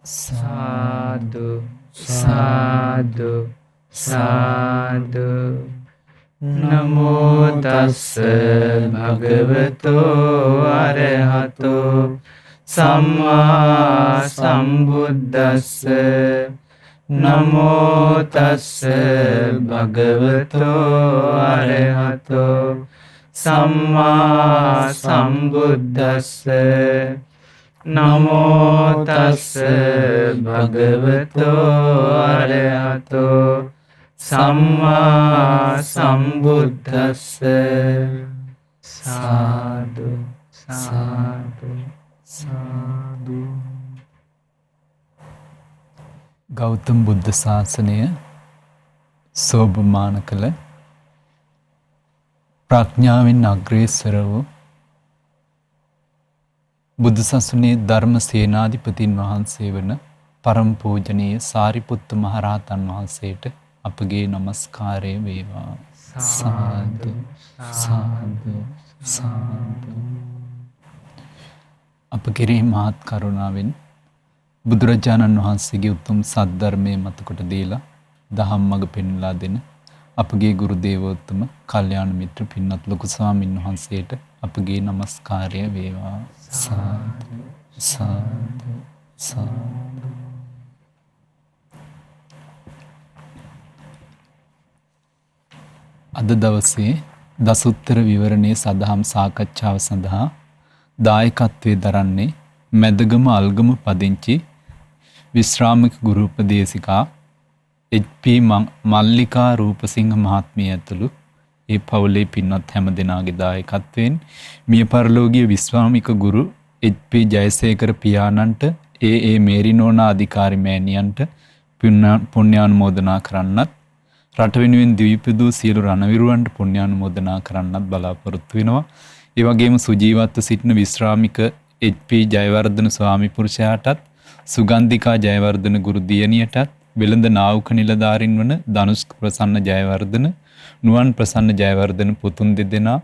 साधु साधु साधु नमो तस्स भगवतो अरहतो सम्मा संबुद्दस्स नमो तस्स भगवतो अरहतो सम्मा संबुद्दस्स नमो तस्स भगवतो अरहतो सम्मा संबुद्दस्स साधु साधु साधु. ගෞතම බුද්ධ ශාසනය සෝභමාන කළ ප්‍රඥාවෙන් අග්‍රේසර වූ බුද්ධ සසුනේ ධර්ම සේනාධිපතින් වහන්සේ වන පරම පූජනීය සාරිපුත්ත මහරහතන් වහන්සේට අපගේ নমස්කාරය වේවා. සාදු සාදු සාදු. අප කෙරෙහි මහත් කරුණාවෙන් බුදුරජාණන් වහන්සේගේ උතුම් සද්ධර්මයේ මතකොට දීලා දහම් මඟ පෙන්වලා දෙන අපගේ ගුරු දේවෝත්තම කල්යාණ මිත්‍ර පින්වත් ලොකු ස්වාමින් වහන්සේට අපගේ নমස්කාරය වේවා. සාදු සාදු සාදු. අද දවසේ දසුත්තර විවරණයේ සදහම් සාකච්ඡාව සඳහා දායකත්වයේ දරන්නේ මැදගම අල්ගම පදිංචි විශ්‍රාමික ගුරු උපදේශිකා එච්.පී. මල්ලිකා රූපසිංහ මහත්මිය ඇතුළු ඒ පවුලේ පින්වත් හැම දෙනාගේ දායකත්වයෙන් මිය පරලෝකීය විශ්‍රාමික ගුරු එච්.පී. ජයසේකර පියාණන්ට ඒ මේරිනෝනා අධිකාරි මෑණියන්ට පුණ්‍යානුමෝදනා කරන්නත් රට වෙනුවෙන් දීපදූ සියලු රණවිරුවන්ට පුණ්‍යානුමෝදනා කරන්නත් බලාපොරොත්තු වෙනවා. ඒ වගේම සුජීවත්ව සිටින විශ්‍රාමික එච්.පී. ජයවර්ධන ස්වාමි පුරුෂයාටත් සුගන්ධිකා ජයවර්ධන ගුරු දියණියටත් වෙළඳ නාවක නිලධාරීන් වන ධනුෂ් ප්‍රසන්න ජයවර්ධන නුවන් ප්‍රසන්න ජයවර්ධන පුතුන් දෙදෙනා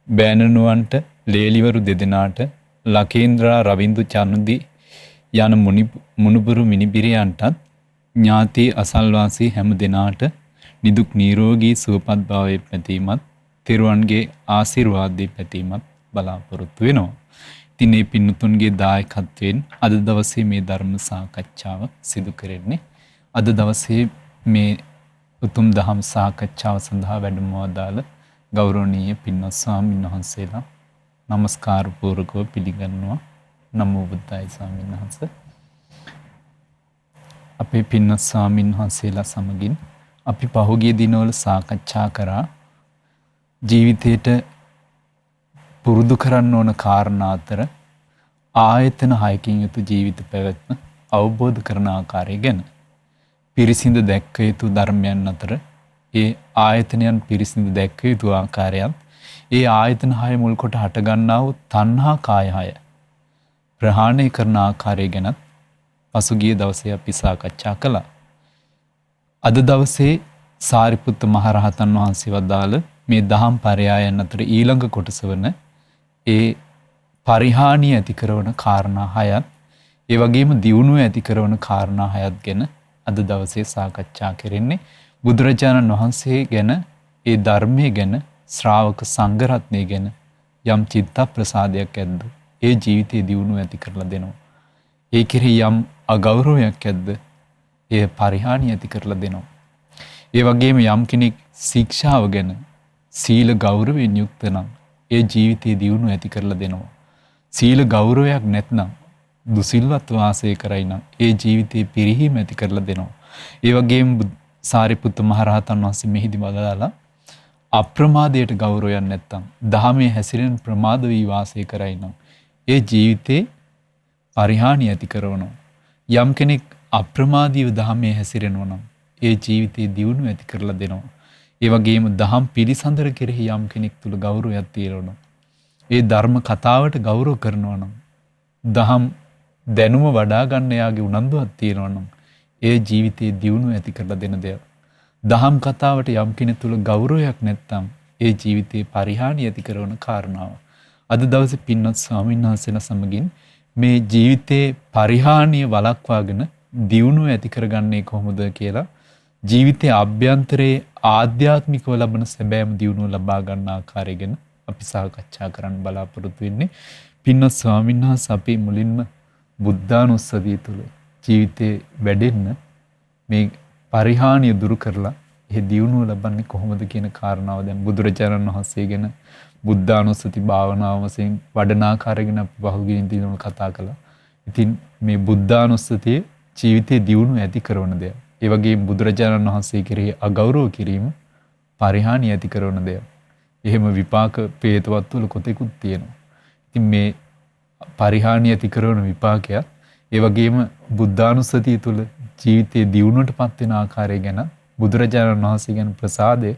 බෑනනුවන්ට ලේලිවරු දෙදෙනාට ලකේන්ද්‍රා රවින්දු චනුදි යන මුණුබුරු මිනිබිරියන්ටත් ඥාති අසල්වාසී හැම දෙනාට නිදුක් නිරෝගී සුවපත් භාවයේ පැතීමත් තිරුවන්ගේ ආශිර්වාදයේ පැතීමත් බලාපොරොත්තු වෙනවා. ඉතින් මේ පින්තුන්ගේ දායකත්වයෙන් අද දවසේ මේ ධර්ම සාකච්ඡාව සිදු කරන්නේ. අද දවසේ මේ උතුම් දහම් සාකච්ඡාව සඳහා වැඩමව දාල ගෞරවනීය පින්වත් ස්වාමීන් වහන්සේලා নমස්කාර පූර්වකව පිළිගන්නවා. නමෝ බුද්දාය ස්වාමීන් වහන්සේ. අපේ පින්වත් ස්වාමීන් වහන්සේලා සමගින් අපි පහුගිය දිනවල සාකච්ඡා කරා ජීවිතයට පුරුදු කරන්න ඕන කාරණා අතර ආයතන 6කින් යුතු ජීවිත පැවැත්ම අවබෝධ කරන ආකාරය ගැන. පිරිසිඳ දැක්ක යුතු ධර්මයන් අතර ඒ ආයතනයන් පිරිසිඳ දැක්ක යුතු ආකාරයත් ඒ ආයතන 6 මුල් කොට හට ගන්නා වූ තණ්හා කාය 6 ප්‍රහාණය කරන ආකාරය ගැන පසුගිය දවසේ අපි සාකච්ඡා කළා. අද දවසේ සාරිපුත්ත මහරහතන් වහන්සේ වදාළ මේ දහම් පරයයන් අතර ඊළඟ කොටස වන ඒ පරිහානිය ඇති කරන කාරණා 6ත් ඒ වගේම දියුණුව ඇති කරන කාරණා 6ත් ගැන අද දවසේ සාකච්ඡා කරන්නේ. බුදුරජාණන් වහන්සේ ගැන ඒ ධර්මයේ ගැන ශ්‍රාවක සංඝ රත්නය ගැන යම් චිත්ත ප්‍රසාදයක් ඇද්ද ඒ ජීවිතයේ දියුණුව ඇති කරලා දෙනවා. ඒ කෙරෙහි යම් අගෞරවයක් ඇද්ද ඒ පරිහානිය ඇති කරලා දෙනවා. ඒ වගේම යම් කෙනෙක් ශික්ෂාව ගැන සීල ගෞරවයෙන් යුක්ත නම් ඒ ජීවිතයේ දියුණුව ඇති කරලා දෙනවා. සීල ගෞරවයක් නැත්නම් දුසිල්වත් වාසය කරයි නම් ඒ ජීවිතයේ පිරිහීම ඇති කරලා දෙනවා. ඒ වගේම සාරිපුත්ත මහරහතන් වහන්සේ මෙහිදී වදාළා අප්‍රමාදයට ගෞරවයක් නැත්නම් දහමේ හැසිරෙන ප්‍රමාද වී වාසය කරයි නම් ඒ ජීවිතේ පරිහානිය ඇති කරනවා. යම් කෙනෙක් අප්‍රමාදීව දහමේ හැසිරෙනවා නම් ඒ ජීවිතේ දියුණුව ඇති කරලා දෙනවා. ඒ වගේම දහම් පිළිසඳර කෙරෙහි යම් කෙනෙක් තුල ගෞරවයක් තියෙනවා. ඒ ධර්ම කතාවට ගෞරව කරනවා නම් දහම් දැනුම වඩා ගන්න යාගේ උනන්දුවක් තියෙනවා නම් ඒ ජීවිතයේ දියුණුව ඇති කරලා දෙන දෙයක්. දහම් කතාවට යම් කෙනෙක් තුල ගෞරවයක් නැත්නම් ඒ ජීවිතයේ පරිහානිය ඇති කරන කාරණාව. අද දවසේ පින්වත් ස්වාමීන් වහන්සේලා සමගින් මේ ජීවිතේ පරිහානිය වළක්වාගෙන දියුණුව ඇති කරගන්නේ කොහොමද කියලා ජීවිතයේ අභ්‍යන්තරයේ ආධ්‍යාත්මිකව ලබන සැබෑම දියුණුව ලබා ගන්න ආකාරය ගැන අපි සාකච්ඡා කරන්න බලාපොරොත්තු වෙන්නේ. පින්වත් ස්වාමීන් වහන්සේ අපි මුලින්ම බුද්ධානුස්සතිය තුළ ජීවිතේ වැඩෙන්න මේ පරිහානිය දුරු කරලා ඒ දියුණුව ලබන්නේ කොහොමද කියන කාරණාව දැන් බුදුරජාණන් වහන්සේ ගැන බුද්ධානුස්සති භාවනාව වශයෙන් වඩන ආකාරය ගැන අපි පහුගිය දිනවල කතා කළා. ඉතින් මේ බුද්ධානුස්සතිය ජීවිතේ දියුණුව ඇති කරන දෙයක්. ඒ වගේම බුදුරජාණන් වහන්සේ කෙරෙහි අගෞරව කිරීම පරිහානිය ඇති කරන දෙයක්. එහෙම විපාක ප්‍රේතවත් වල කොතෙකුත් තියෙනවා. ඉතින් මේ පරිහානිය ඇති කරන විපාකයක් ඒ වගේම බුද්ධානුස්සතිය තුළ ජීවිතයේ දියුණුවටපත් වෙන ආකාරය ගැන බුදුරජාණන් වහන්සේ ගැන ප්‍රසාදයේ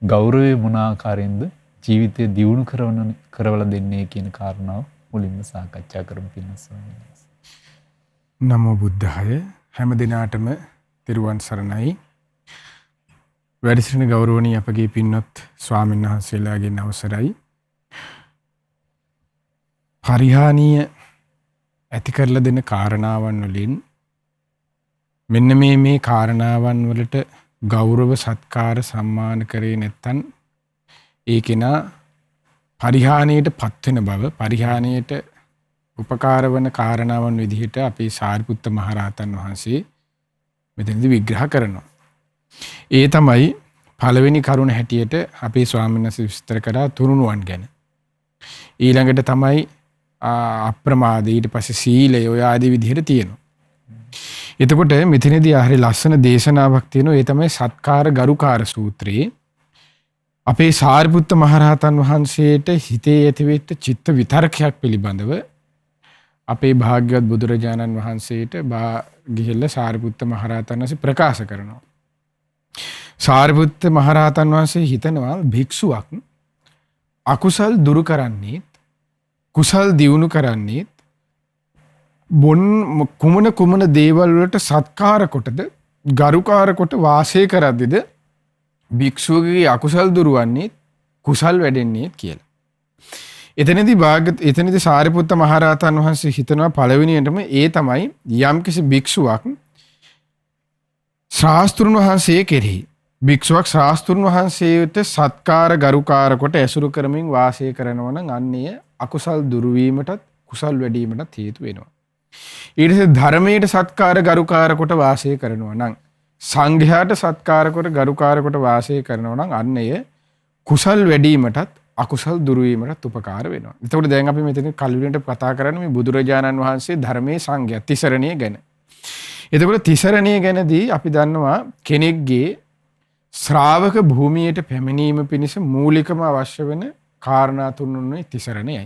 ගෞරවය මොන ආකාරයෙන්ද ජීවිතය දියුණු කරවලා දෙන්නේ කියන කාරණාව මුලින්ම සාකච්ඡා කරමු පින්වත් ස්වාමීන් වහන්සේ. නමෝ බුද්ධාය. හැම දිනාටම තිරුවන් සරණයි. වැඩසිටින ගෞරවනීය අපගේ පින්වත් ස්වාමීන් වහන්සේලාගෙන් අවසරයි. පරිහානිය ඇති කරලා දෙන කාරණාවන් වලින් මෙන්න මේ කාරණාවන් වලට ගෞරව සත්කාර සම්මාන කරේ නැත්නම් ඒ කෙනා පරිහානියට පත් වෙන බව පරිහානියට උපකාර වන කාරණාවන් විදිහට අපේ සාරිපුත්ත මහරහතන් වහන්සේ මෙතනදී විග්‍රහ කරනවා. ඒ තමයි පළවෙනි කරුණ හැටියට අපේ ස්වාමීන් වහන්සේ විස්තර කරා තුනුරුවන් ගැන. ඊළඟට තමයි අප්‍රමාද, ඊට පස්සේ සීලය ඔය ආදී විදිහට තියෙනවා. එතකොට මෙතනදී හරි ලස්සන දේශනාවක් තියෙනවා. ඒ තමයි සත්කාර ගරුකාර සූත්‍රයේ අපේ සාරිපුත්ත මහරහතන් වහන්සේට හිතේ ඇතිවෙච්ච චිත්ත විතරකයක් පිළිබඳව අපේ භාග්‍යවත් බුදුරජාණන් වහන්සේට ගිහිල්ලා සාරිපුත්ත මහරහතන් වහන්සේ ප්‍රකාශ කරනවා. සාරිපුත්ත මහරහතන් වහන්සේ හිතනවා භික්ෂුවක් අකුසල් දුරු කරන්නේත් කුසල් දියුණු කරන්නේත් කුමන දේවල් වලට සත්කාර කොටද ගරුකාර කොට වාසය කරද්දිද භික්ෂුවගේ අකුසල් දුරවන්නේත් කුසල් වැඩෙන්නේත් කියලා. එතනදී සාරිපුත්ත මහරහතන් වහන්සේ හිතනවා පළවෙනියටම ඒ තමයි යම්කිසි භික්ෂුවක් ශාස්ත්‍රුන් වහන්සේ කෙරෙහි භික්ෂුවක් ශාස්ත්‍රුන් වහන්සේට සත්කාර ගරුකාර කොට ඇසුරු කරමින් වාසය කරනවා නම් අන්නේ අකුසල් දුරු වීමටත් කුසල් වැඩිවීමටත් හේතු වෙනවා. ඊට පස්සේ ධර්මයට සත්කාර ගරුකාර කොට වාසය කරනවා නම් සංඝයාට සත්කාර කොට ගරුකාර කොට වාසය කරනවා නම් අන්නේ කුසල් වැඩිවීමටත් අකුසල් දුරු වීමටත් උපකාර වෙනවා. එතකොට දැන් අපි මෙතන කලින්ට කතා කරන්නේ මේ බුදුරජාණන් වහන්සේ ධර්මයේ සංඝයා තිසරණිය ගැන. එතකොට තිසරණිය ගැනදී අපි දන්නවා කෙනෙක්ගේ ශ්‍රාවක භූමියට පැමිණීම පිණිස මූලිකම අවශ්‍ය වෙන කාරණා තුනුනේ තිසරණයයි.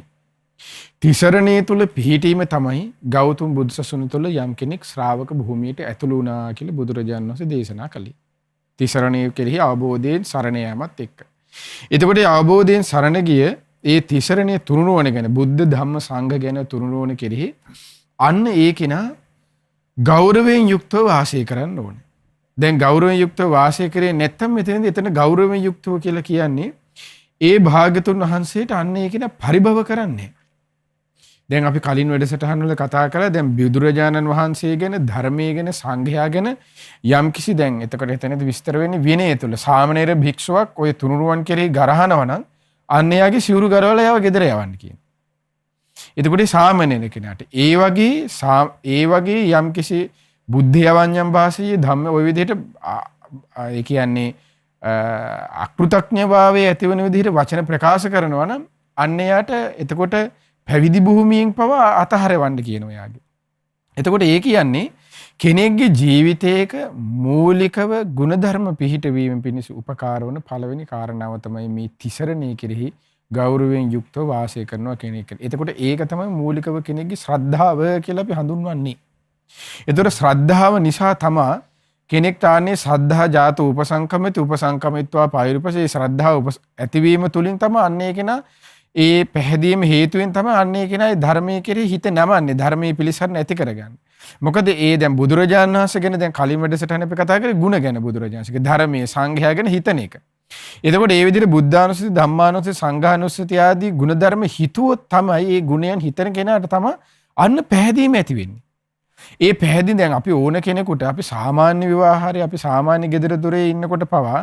තිසරණයේ තුල පිහිටීම තමයි ගෞතම බුදු සසුන තුල යම් කෙනෙක් ශ්‍රාවක භූමියට ඇතුළු වුණා කියලා බුදුරජාණන් වහන්සේ දේශනා කළේ. තිසරණයේ කෙරෙහි අවබෝධයෙන් සරණ යාමත් එක්ක. එතකොට අවබෝධයෙන් සරණ ගිය ඒ තිසරණයේ තුනුරුවන ගැන බුද්ධ ධම්ම සංඝ ගැන තුනුරුවන කෙරෙහි අන්න ඒ කෙනා ගෞරවයෙන් යුක්තව වාසය කරන්න ඕනේ. දැන් ගෞරවයෙන් යුක්තව වාසය කරේ නැත්නම් එතන ගෞරවයෙන් යුක්තව කියලා කියන්නේ ඒ භාග්‍යතුන් වහන්සේට අන්න ඒ කෙනා පරිභව කරන්නේ. දැන් අපි කලින් වැඩසටහන් වල කතා කරලා දැන් බුදුරජාණන් වහන්සේ ගැන ධර්මයේ ගැන සංඝයා ගැන යම්කිසි දැන් එතකොට එතනදී විස්තර වෙන්නේ විනය තුල සාමණේර භික්ෂුවක් ඔය තුනුරුවන් කෙරෙහි ගරහනවා නම් අන්න එයාගේ සිවුරු ගරවලා යව ගෙදර යවන්න කියන. එතකොට සාමණේර කෙනාට ඒ වගේ යම්කිසි බුද්ධ යවඤ්ඤම් වාසී ධම්ම ඔය විදිහට ඒ කියන්නේ අකෘතඥභාවයේ ඇතිවන විදිහට වචන ප්‍රකාශ කරනවා නම් අන්න එයාට එතකොට පැවිදි භූමියෙන් පවා අතහරවන්න කියනවා යාගේ. එතකොට ඒ කියන්නේ කෙනෙක්ගේ ජීවිතයක මූලිකව ගුණධර්ම පිහිටවීම පිණිස උපකාර වන පළවෙනි කාරණාව තමයි මේ තිසරණයේ කෙරෙහි ගෞරවයෙන් යුක්තව වාසය කරනවා කෙනෙක්. එතකොට ඒක තමයි මූලිකව කෙනෙක්ගේ ශ්‍රද්ධාව කියලා අපි හඳුන්වන්නේ. එතකොට ශ්‍රද්ධාව නිසා තමයි කෙනෙක් තාන්නේ ශ්‍රද්ධා ජාත උපසංකමිත්වා පෛරුපසේ ශ්‍රද්ධාව ඇතිවීම තුලින් තමයි අන්නේ කෙනා ඒ පැහැදීම හේතුවෙන් තමයි අන්නේ කෙනා ධර්මයේ කෙරෙහි හිත නමන්නේ ධර්මයේ පිළිසරණ ඇති කරගන්නේ. මොකද ඒ දැන් බුදුරජාණන් වහන්සේ ගැන දැන් කලින් වැඩසටහන අපි කතා කරේ ගුණ ගැන බුදුරජාණන්සේගේ ධර්මයේ සංඝයා ගැන හිතන එක. එතකොට ඒ විදිහට බුද්ධානුස්සති ධම්මානුස්සති සංඝානුස්සති ආදී ගුණධර්ම හිතුවොත් තමයි ඒ ගුණයන් හිතන කෙනාට තමයි අන්න පැහැදීම ඇති වෙන්නේ. ඒ පැහැදිලි දැන් අපි ඕන කෙනෙකුට අපි සාමාන්‍ය විවාහාරේ අපි සාමාන්‍ය ගෙදර දොරේ ඉන්නකොට පවා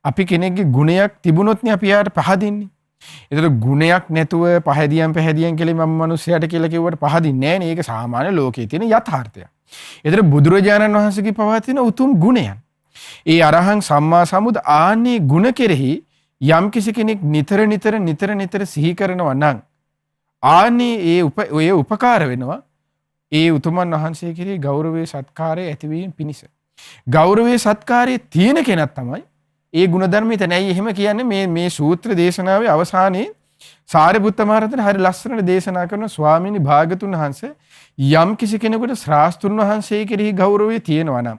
අපි කෙනෙක්ගේ ගුණයක් තිබුණොත් නේ අපි යාට පහදින්නේ. ඒතර ගුණයක් නැතුව පහදියම් කියලා මම මිනිස්සයාට කියලා කිව්වට පහදින්නේ නැහැ නේ. ඒක සාමාන්‍ය ලෝකයේ තියෙන යථාර්ථයක්. ඒතර බුදුරජාණන් වහන්සේගේ පවා තියෙන උතුම් ගුණයන්. ඒ අරහං සම්මා සම්බුදු ආන්නේ ගුණ කෙරෙහි යම් කිසි කෙනෙක් නිතර සිහි කරනවා නම් ආන්නේ ඒ උපකාර වෙනවා ඒ උතුමන් වහන්සේ කෙරෙහි ගෞරවයේ සත්කාරය ඇතිවීම පිණිස. ගෞරවයේ සත්කාරයේ තියෙන කෙනක් තමයි ඒ ගුණධර්මයට නැයි එහෙම කියන්නේ මේ සූත්‍ර දේශනාවේ අවසානයේ සාරිපුත්ත මහ රහතන් හරි ලස්සනට දේශනා කරන ස්වාමීනි භාගතුන් වහන්සේ යම් කිසි කෙනෙකුට ශාස්ත්‍රුන් වහන්සේ කෙරෙහි ගෞරවය තියෙනවා නම්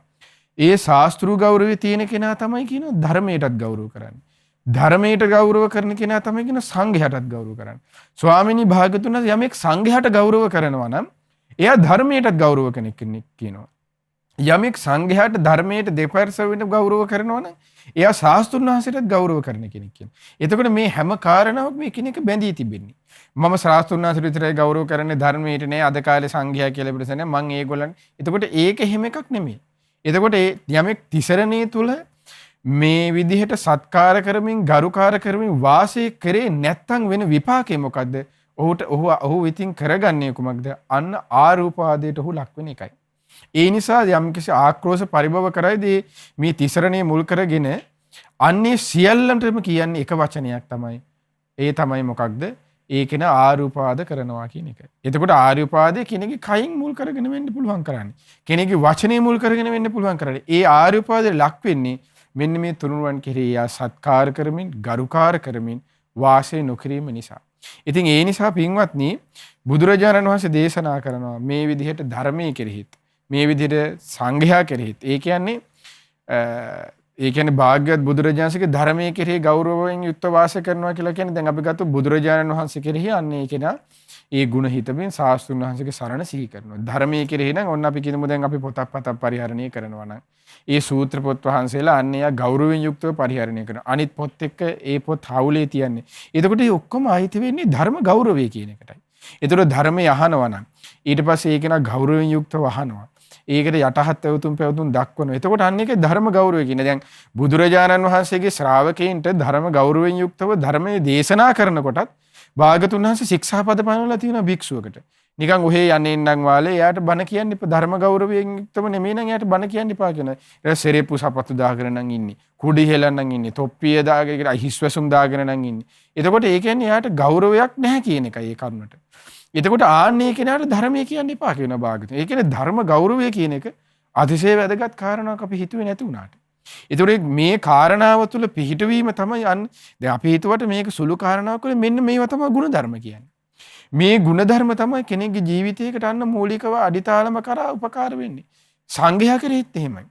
ඒ ශාස්ත්‍රු ගෞරවය තියෙන කෙනා තමයි කියනවා ධර්මයටත් ගෞරව කරන්නේ. ධර්මයට ගෞරව කරන කෙනා තමයි කියන සංඝයාටත් ගෞරව කරන්නේ. ස්වාමීනි භාගතුන් වහන්සේ යමෙක් සංඝයාට ගෞරව කරනවා නම් එයා ධර්මයටත් ගෞරව කෙනෙක් කියනවා. යමෙක් සංඝයාට ධර්මයට දෙපැරස වෙන ගෞරව කරනවා නම් එයා ශාස්ත්‍රුන් වහන්සේටත් ගෞරව කරන කෙනෙක් කියනවා. එතකොට මේ හැම කාරණාවක් මේ කෙනෙක් බැඳී තිබෙන්නේ. මම ශාස්ත්‍රුන් වහන්සේට විතරයි ගෞරව කරන්නේ ධර්මයට නෑ අද කාලේ සංඝයා කියලා පිටස නෑ මං ඒගොල්ලන්. එතකොට ඒක එහෙම එකක් නෙමෙයි. එතකොට යමෙක් තිසරණේ තුල මේ විදිහට සත්කාර කරමින් ගරුකාර කරමින් වාසය කරේ නැත්තම් වෙන විපාකේ මොකද්ද? ඔහු විතින් කරගන්නේ කුමක්ද? අන්න ආරූපාදයට ඔහු ලක් වෙන එකයි. ඒ නිසා යම් කිසි ආක්‍රෝෂ පරිභව කරයිදී මේ තිසරණේ මුල් කරගෙන අන්නේ සියල්ලටම කියන්නේ එක වචනයක් තමයි. ඒ තමයි මොකක්ද? ඒ කෙන ආරූපාද කරනවා කියන එක. එතකොට ආරූපාදේ කෙනෙක්ගේ කයින් මුල් කරගෙන වෙන්න පුළුවන් කරන්නේ. කෙනෙක්ගේ වචනේ මුල් කරගෙන වෙන්න පුළුවන් කරන්නේ. ඒ ආරූපාදේ ලක් වෙන්නේ මෙන්න මේ තුනුරුවන් කෙරෙහි සත්කාර කරමින් ගරුකාර කරමින් වාසය නොකිරීම නිසා. ඉතින් ඒ නිසා පින්වත්නි බුදුරජාණන් වහන්සේ දේශනා කරනවා මේ විදිහට ධර්මයේ කෙරෙහිත් මේ විදිහට සංඝයා කෙරෙහිත් ඒ කියන්නේ භාග්‍යවත් බුදුරජාණන්සේගේ ධර්මයේ කෙරෙහි ගෞරවයෙන් යුක්ත වාසය කරනවා කියලා කියන්නේ දැන් අපි ගත්ත බුදුරජාණන් වහන්සේ කෙරෙහි අන්නේ කෙනා ඒ ගුණ හිතමින් ශාස්ත්‍රුන් වහන්සේගේ සරණ සිහි කරනවා. ධර්මයේ කෙරෙහි නම් ඔන්න අපි කියමු දැන් අපි පොතක් පරිහරණය කරනවා නම් ඒ සූත්‍ර පොත් වහන්සේලා අන්නේ ගෞරවයෙන් යුක්තව පරිහරණය කරනවා. අනිත් පොත් එක්ක ඒ පොත් හවුලේ තියන්නේ. එතකොට මේ ඔක්කොම අයිති වෙන්නේ ධර්ම ගෞරවය කියන එකටයි. ඒතර ධර්මය අහනවා නම් ඊට පස්සේ ඒක නා ගෞරවයෙන් යුක්තව අහනවා. ඒකට යටහත් පැවතුම් දක්වනවා. එතකොට අන්න ඒකේ ධර්ම ගෞරවය කියන්නේ දැන් බුදුරජාණන් වහන්සේගේ ශ්‍රාවකයන්ට ධර්ම ගෞරවයෙන් යුක්තව ධර්මයේ දේශනා කරනකොටත් භාගතුන් වහන්සේ ශික්ෂාපද පනවලා තියෙනවා භික්ෂුවකට. නිකන් ඔහේ යන්නේ ඉන්නම් වාලේ එයාට බණ කියන්න එපා ධර්ම ගෞරවයෙන් යුක්තව නෙමෙයි නම් එයාට බණ කියන්න එපා කියන. ඊට සෙරේපු සපත්තු දාගෙන නම් ඉන්නේ. කුඩි හෙලන් නම් ඉන්නේ. තොප්පිය දාගෙන හිස්වැසුම් දාගෙන නම් ඉන්නේ. එතකොට ඒ කියන්නේ එයාට ගෞරවයක් නැහැ කියන එකයි ඒ කරුණට. එතකොට ආන්නේ කෙනාට ධර්මය කියන්න එපා කියන භාගතුන්. ඒ කියන්නේ ධර්ම ගෞරවය කියන එක අතිශය වැදගත් කාරණාවක් අපි හිතුවේ නැති වුණාට. ඒතකොට මේ කාරණාව තුළ පිහිටවීම තමයි දැන් අපි හිතුවට මේක සුළු කාරණාවක් වල මෙන්න මේවා තමයි ගුණධර්ම කියන්නේ. මේ ගුණධර්ම තමයි කෙනෙක්ගේ ජීවිතයකට අන්න මූලිකව අඩිතාලම කරා උපකාර වෙන්නේ. සංඝයා කෙරෙහිත් එහෙමයි.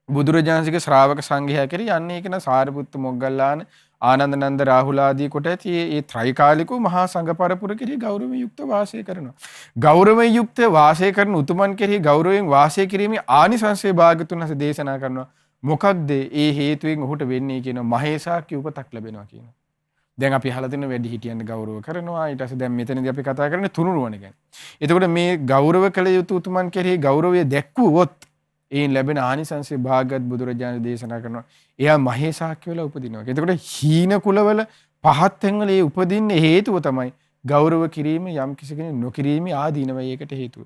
බුදුරජාණන්සේගේ ශ්‍රාවක සංඝයා කෙරෙහි යන්නේ කියන සාරිපුත්ත මොග්ගල්ලාන ආනන්ද නන්ද රාහුල ආදී කොට ඇති මේ ත්‍රිකාලික මහා සංඝ පරපුර කෙරෙහි ගෞරවයෙන් යුක්ත වාසය කරනවා. ගෞරවයෙන් යුක්ත වාසය කරන උතුමන් කෙරෙහි ගෞරවයෙන් වාසය කිරීමේ ආනිසංසය භාග්‍යතුන් වහන්සේ දේශනා කරනවා. මොකක්ද ඒ හේතුවෙන් ඔහුට වෙන්නේ කියන මහේසාක්‍ය උපතක් ලැබෙනවා කියනවා. දැන් අපි අහලා තියෙන වැඩි හිටියන් ගෞරව කරනවා. ඊට පස්සේ දැන් මෙතනදී අපි කතා කරන්නේ තුනුරුවන ගැන. එතකොට මේ ගෞරව කළ යුතු උතුමන් කෙරෙහි ගෞරවය දැක්වුවොත් ඒන් ලැබෙන ආනිසංසය භාග්‍යවත් බුදුරජාණන් දේශනා කරනවා. එයා මහේසාක්‍ය වෙලා උපදිනවා. එතකොට හීන කුලවල පහත් තැන්වල ඒ උපදින්නේ හේතුව තමයි ගෞරව කිරීම යම් කිසි කෙනෙක් නොකිරීමේ ආදීනවයි ඒකට හේතුව.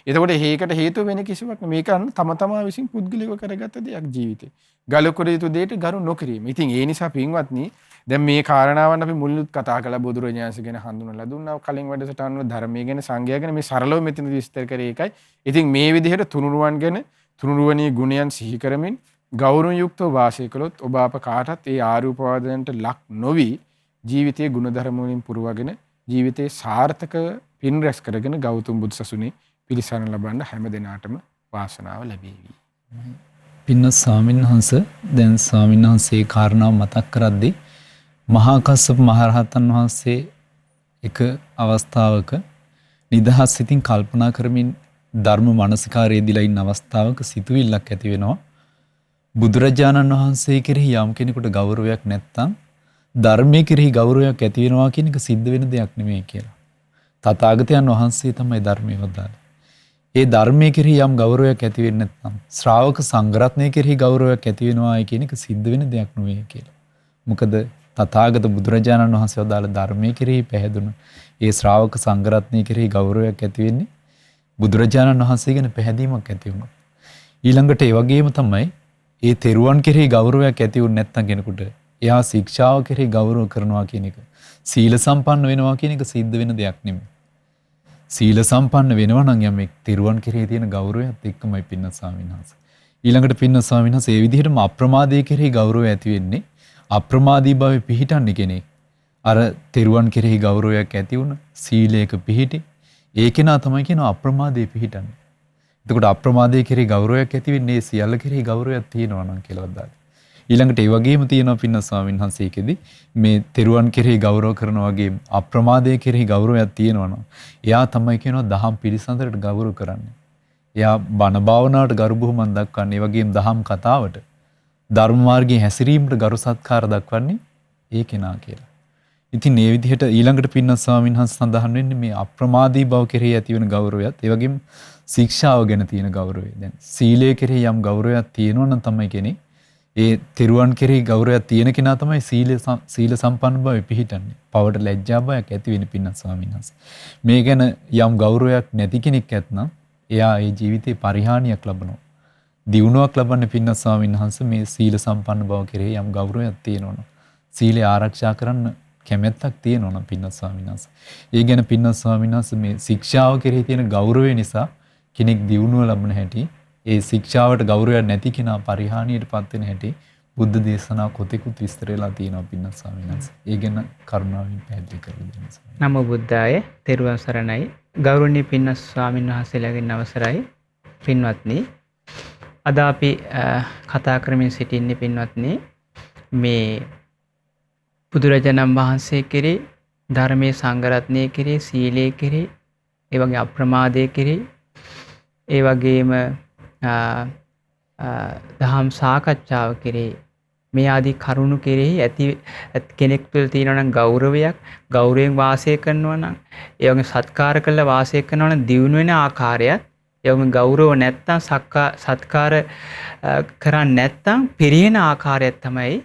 එතකොට ඒකට හේතුව වෙන කිසිවක් මේක තම තමා විසින් පුද්ගලිකව කරගත්ත දෙයක් ජීවිතේ. ගලකර යුතු දෙයට ගරු නොකිරීම. ඉතින් ඒ නිසා පින්වත්නි දැන් මේ කාරණාවන් අපි මුලින්ම කතා කළා බුදුරජාණන්සේ ගැන හඳුන්වලා දුන්නා. කලින් වැඩසටහන වල ධර්මයේ ගැන සංඝයා ගැන මේ සරලව මෙතන විස්තර කරේ ඒකයි. ඉතින් මේ විදිහට තුනුරුවන් ගැන තුනුරුවනී ගුණයන් සිහි කරමින් ගෞරවයෙන් යුක්තව වාසය කළොත් ඔබ අප කාටත් ඒ ආරූපවාදයන්ට ලක් නොවි ජීවිතයේ ගුණධර්ම වලින් පුරවගෙන ජීවිතේ සාර්ථක පින් රැස් කරගෙන ගෞතම බුදුසසුනේ පිළිසරණ ලබන්න හැම දිනාටම වාසනාව ලැබේවි. පින්වත් ස්වාමින්වහන්ස දැන් ස්වාමින්වහන්සේ කාරණාව මතක් කරද්දී මහා කස්සප මහරහතන් වහන්සේ එක අවස්ථාවක නිදහස් සිතින් කල්පනා කරමින් ධර්ම මානසිකාරයේ දීලා ඉන්න අවස්ථාවක සිතුවිල්ලක් ඇති වෙනවා. බුදුරජාණන් වහන්සේ කෙරෙහි යම් කෙනෙකුට ගෞරවයක් නැත්නම් ධර්මයේ කෙරෙහි ගෞරවයක් ඇති වෙනවා කියන එක සිද්ධ වෙන දෙයක් නෙමෙයි කියලා. තථාගතයන් වහන්සේ තමයි ධර්මයේ වදාළේ. ඒ ධර්මයේ කෙරෙහි යම් ගෞරවයක් ඇති වෙන්නේ නැත්නම් ශ්‍රාවක සංඝරත්නයේ කෙරෙහි ගෞරවයක් ඇති වෙනවායි කියන එක සිද්ධ වෙන දෙයක් නෙවෙයි කියලා. මොකද තථාගත බුදුරජාණන් වහන්සේ වදාළ ධර්මයේ කෙරෙහි පැහැදුණු ඒ ශ්‍රාවක සංඝරත්නයේ කෙරෙහි ගෞරවයක් ඇති වෙන්නේ බුදුරජාණන් වහන්සේ ගැන පැහැදීමක් ඇති වුණා. ඊළඟට ඒ වගේම තමයි ඒ තෙරුවන් කෙරෙහි ගෞරවයක් ඇති වුනේ නැත්නම් කෙනෙකුට එයා ශික්ෂාව කෙරෙහි ගෞරව කරනවා කියන එක සීල සම්පන්න වෙනවා කියන එක සිද්ධ වෙන දෙයක් නෙමෙයි. සීල සම්පන්න වෙනවා නම් යමෙක් තෙරුවන් කෙරෙහි තියෙන ගෞරවයත් එක්කමයි පින්න ස්වාමීන් වහන්සේ. ඊළඟට පින්න ස්වාමීන් වහන්සේ ඒ විදිහටම අප්‍රමාදයේ කෙරෙහි ගෞරවය ඇති වෙන්නේ අප්‍රමාදී භාවයේ පිහිටන්නේ කෙනෙක්. අර තෙරුවන් කෙරෙහි ගෞරවයක් ඇති වුණ සීලයක පිහිටි ඒ කෙනා තමයි කියනවා අප්‍රමාදයේ පිහිටන්නේ. එතකොට අප්‍රමාදයේ කෙරෙහි ගෞරවයක් ඇති වෙන්නේ සියල්ල කෙරෙහි ගෞරවයක් තියෙනවා නම් කියලා වදාළා. ඊළඟට ඒ වගේම තියෙනවා පින්න ස්වාමීන් වහන්සේකෙදි මේ තෙරුවන් කෙරෙහි ගෞරව කරනවා වගේම අප්‍රමාදයේ කෙරෙහි ගෞරවයක් තියෙනවා නම් එයා තමයි කියනවා දහම් පිළිසඳරට ගෞරව කරන්නේ. එයා බණ භාවනාවට ගරු බුහුමන් දක්වන්නේ. ඒ වගේම දහම් කතාවට ධර්ම මාර්ගයේ හැසිරීමට ගරු සත්කාර දක්වන්නේ ඒ කෙනා කියලා. ඉතින් මේ විදිහට ඊළඟට පින්න ස්වාමීන් වහන්සේ සඳහන් වෙන්නේ මේ අප්‍රමාදී බව කෙරෙහි ඇති වෙන ගෞරවයත් ඒ වගේම ශික්ෂාව ගැන තියෙන ගෞරවය. දැන් සීලය කෙරෙහි යම් ගෞරවයක් තියෙනවා නම් තමයි කෙනෙක් ඒ තෙරුවන් කෙරෙහි ගෞරවයක් තියෙන කෙනා තමයි සීල සම්පන්න බව පිහිටන්නේ. පවට ලැජ්ජා බයක් ඇති වෙන පින්න ස්වාමීන් වහන්සේ. මේ ගැන යම් ගෞරවයක් නැති කෙනෙක් ඇත්නම් එයා ඒ ජීවිතේ පරිහානියක් ලබනවා. දියුණුවක් ලබන්න පින්න ස්වාමීන් වහන්සේ මේ සීල සම්පන්න බව කෙරෙහි යම් ගෞරවයක් තියෙනවා. සීලය ආරක්ෂා කරන්න කැමැත්තක් තියෙනවා නම් පින්න ස්වාමීන් වහන්සේ. ඒ ගැන පින්න ස්වාමීන් වහන්සේ මේ ශික්ෂාව කෙරෙහි තියෙන ගෞරවය නිසා කෙනෙක් දියුණුව ලබන හැටි ඒ ශික්ෂාවට ගෞරවයක් නැති කෙනා පරිහානියටපත් වෙන හැටි බුද්ධ දේශනා කොතෙකුත් විස්තර වෙලා තියෙනවා පින්න ස්වාමීන් වහන්සේ. ඒ ගැන කරුණාවෙන් පැහැදිලි කරලා දෙන්න. නමෝ බුද්ධාය තෙරුවන් සරණයි. ගෞරවනීය පින්න ස්වාමීන් වහන්සේලාගෙන් අවසරයි. පින්වත්නි අද අපි කතා කරමින් සිටින්නේ පින්වත්නි මේ බුදුරජාණන් වහන්සේ කෙරෙහි ධර්මයේ සංඝරත්නයේ කෙරෙහි සීලයේ කෙරෙහි ඒ වගේ අප්‍රමාදයේ කෙරෙහි ඒ වගේම දහම් සාකච්ඡාව කෙරෙහි මේ ආදී කරුණු කෙරෙහි ඇති කෙනෙක් තුළ තියෙනවා නම් ගෞරවයෙන් වාසය කරනවා නම් ඒ වගේ සත්කාර කළ වාසය කරනවා නම් දියුණු වෙන ආකාරයත් ඒ වගේ ගෞරව නැත්තම් සත්කාර කරන්නේ නැත්තම් පිරිහෙන ආකාරයක් තමයි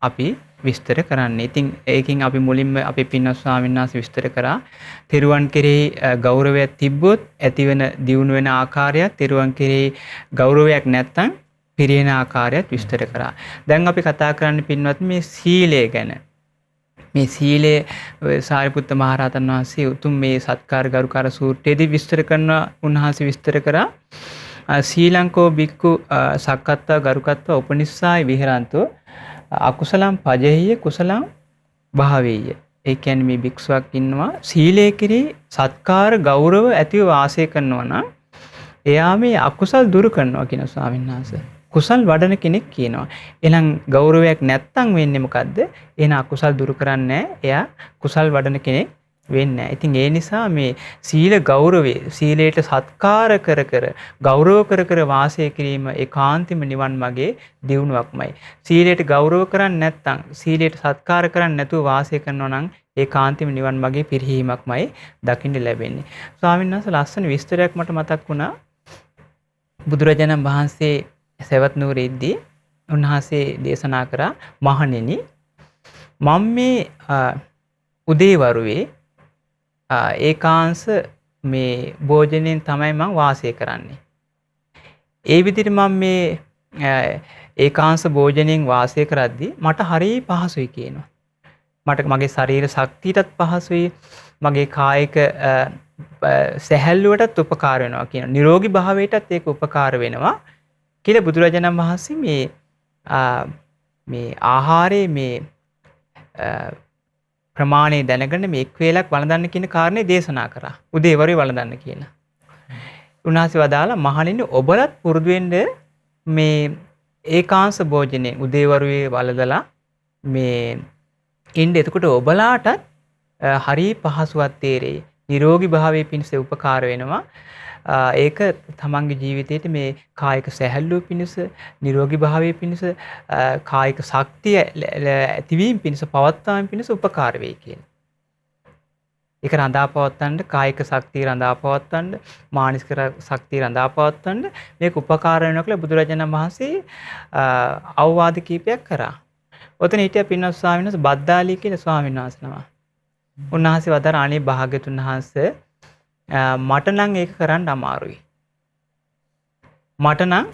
අපි විස්තර කරන්නේ. ඉතින් ඒකෙන් අපි මුලින්ම අපි පින්වත් ස්වාමීන් වහන්සේ විස්තර කරා තෙරුවන් කෙරෙහි ගෞරවයක් තිබ්බොත් ඇතිවෙන දියුණු වෙන ආකාරයත් තෙරුවන් කෙරෙහි ගෞරවයක් නැත්තම් පිරිහෙන ආකාරයත් විස්තර කරා. දැන් අපි කතා කරන්නේ පින්වත් මේ සීලය ගැන. මේ සීලය සාරිපුත්ත මහරහතන් වහන්සේ උතුම් මේ සත්කාර ගරුකාර සූත්‍රයේදී විස්තර කරන උන්වහන්සේ විස්තර කරා සීලංකෝ බික්කු සක්කත්තා ගරුකත්තා උපනිස්සාය විහෙරන්තෝ අකුසලම් පජෙහිය කුසලම් භාවේය. ඒ කියන්නේ මේ භික්ෂුවක් ඉන්නවා සීලය කෙරෙහි සත්කාර ගෞරව ඇතිව වාසය කරනවා නම් එයා මේ අකුසල් දුරු කරනවා කියන ස්වාමීන් වහන්සේ. කුසල් වඩන කෙනෙක් කියනවා. එහෙනම් ගෞරවයක් නැත්තම් වෙන්නේ මොකද්ද? එහෙනම් අකුසල් දුරු කරන්නේ එයා කුසල් වඩන කෙනෙක් වෙන්නේ නැහැ. ඉතින් ඒ නිසා මේ සීල ගෞරවය සීලයට සත්කාර කර ගෞරව කර වාසය කිරීම ඒකාන්තම නිවන් මාගේ දියුණුවක්මයි. සීලයට ගෞරව කරන්නේ නැත්නම් සීලයට සත්කාර කරන්නේ නැතුව වාසය කරනවා නම් ඒකාන්තම නිවන් මාගේ පිරිහීමක්මයි දකින්න ලැබෙන්නේ. ස්වාමීන් වහන්සේ ලස්සන විස්තරයක් මට මතක් වුණා. බුදුරජාණන් වහන්සේ සවැත් නුවරේදී උන්වහන්සේ දේශනා කරා මහණෙනි මම මේ උදේවරුවේ ඒකාංශ මේ භෝජනයෙන් තමයි මම වාසය කරන්නේ. ඒ විදිහට මම මේ ඒකාංශ භෝජනයෙන් වාසය කරද්දී මට හරිය පහසුයි කියනවා. මට මගේ ශරීර ශක්තියටත් පහසුයි, මගේ කායික සැහැල්ලුවටත් උපකාර වෙනවා කියනවා. නිරෝගී භාවයටත් ඒක උපකාර වෙනවා කියලා බුදුරජාණන් වහන්සේ මේ ආහාරයේ මේ ප්‍රමාණය දැනගෙන මේ එක් වේලක් වළඳන්න කියන කාරණේ දේශනා කරා. උදේවරුේ වළඳන්න කියලා. උන්වහන්සේ වදාලා මහණෙනි ඔබලත් පුරුදු වෙන්න මේ ඒකාංශ භෝජනේ උදේවරුේ වළඳලා මේ ඉන්න. එතකොට ඔබලාටත් හරි පහසුවක් තේරෙයි. නිරෝගී භාවයේ පිණිස උපකාර වෙනවා. ඒක තමන්ගේ ජීවිතේට මේ කායික සැහැල්ලුව පිණිස, නිරෝගී භාවයේ පිණිස, කායික ශක්තිය ඇතිවීම පිණිස, පවත්වාම පිණිස උපකාර වෙයි කියන. ඒක රඳා පවත්වන්න, කායික ශක්තිය රඳා පවත්වන්න, මානසික ශක්තිය රඳා පවත්වන්න මේක උපකාර වෙනවා කියලා බුදුරජාණන් වහන්සේ අවවාද කීපයක් කරා. ඔතන හිටිය පින්වත් ස්වාමීන් වහන්සේ බද්දාලි කියලා ස්වාමීන් වහන්සේ නම. උන්වහන්සේ වදාර අනේ භාග්‍යතුන් වහන්සේ මට නම් ඒක කරන්න අමාරුයි. මට නම්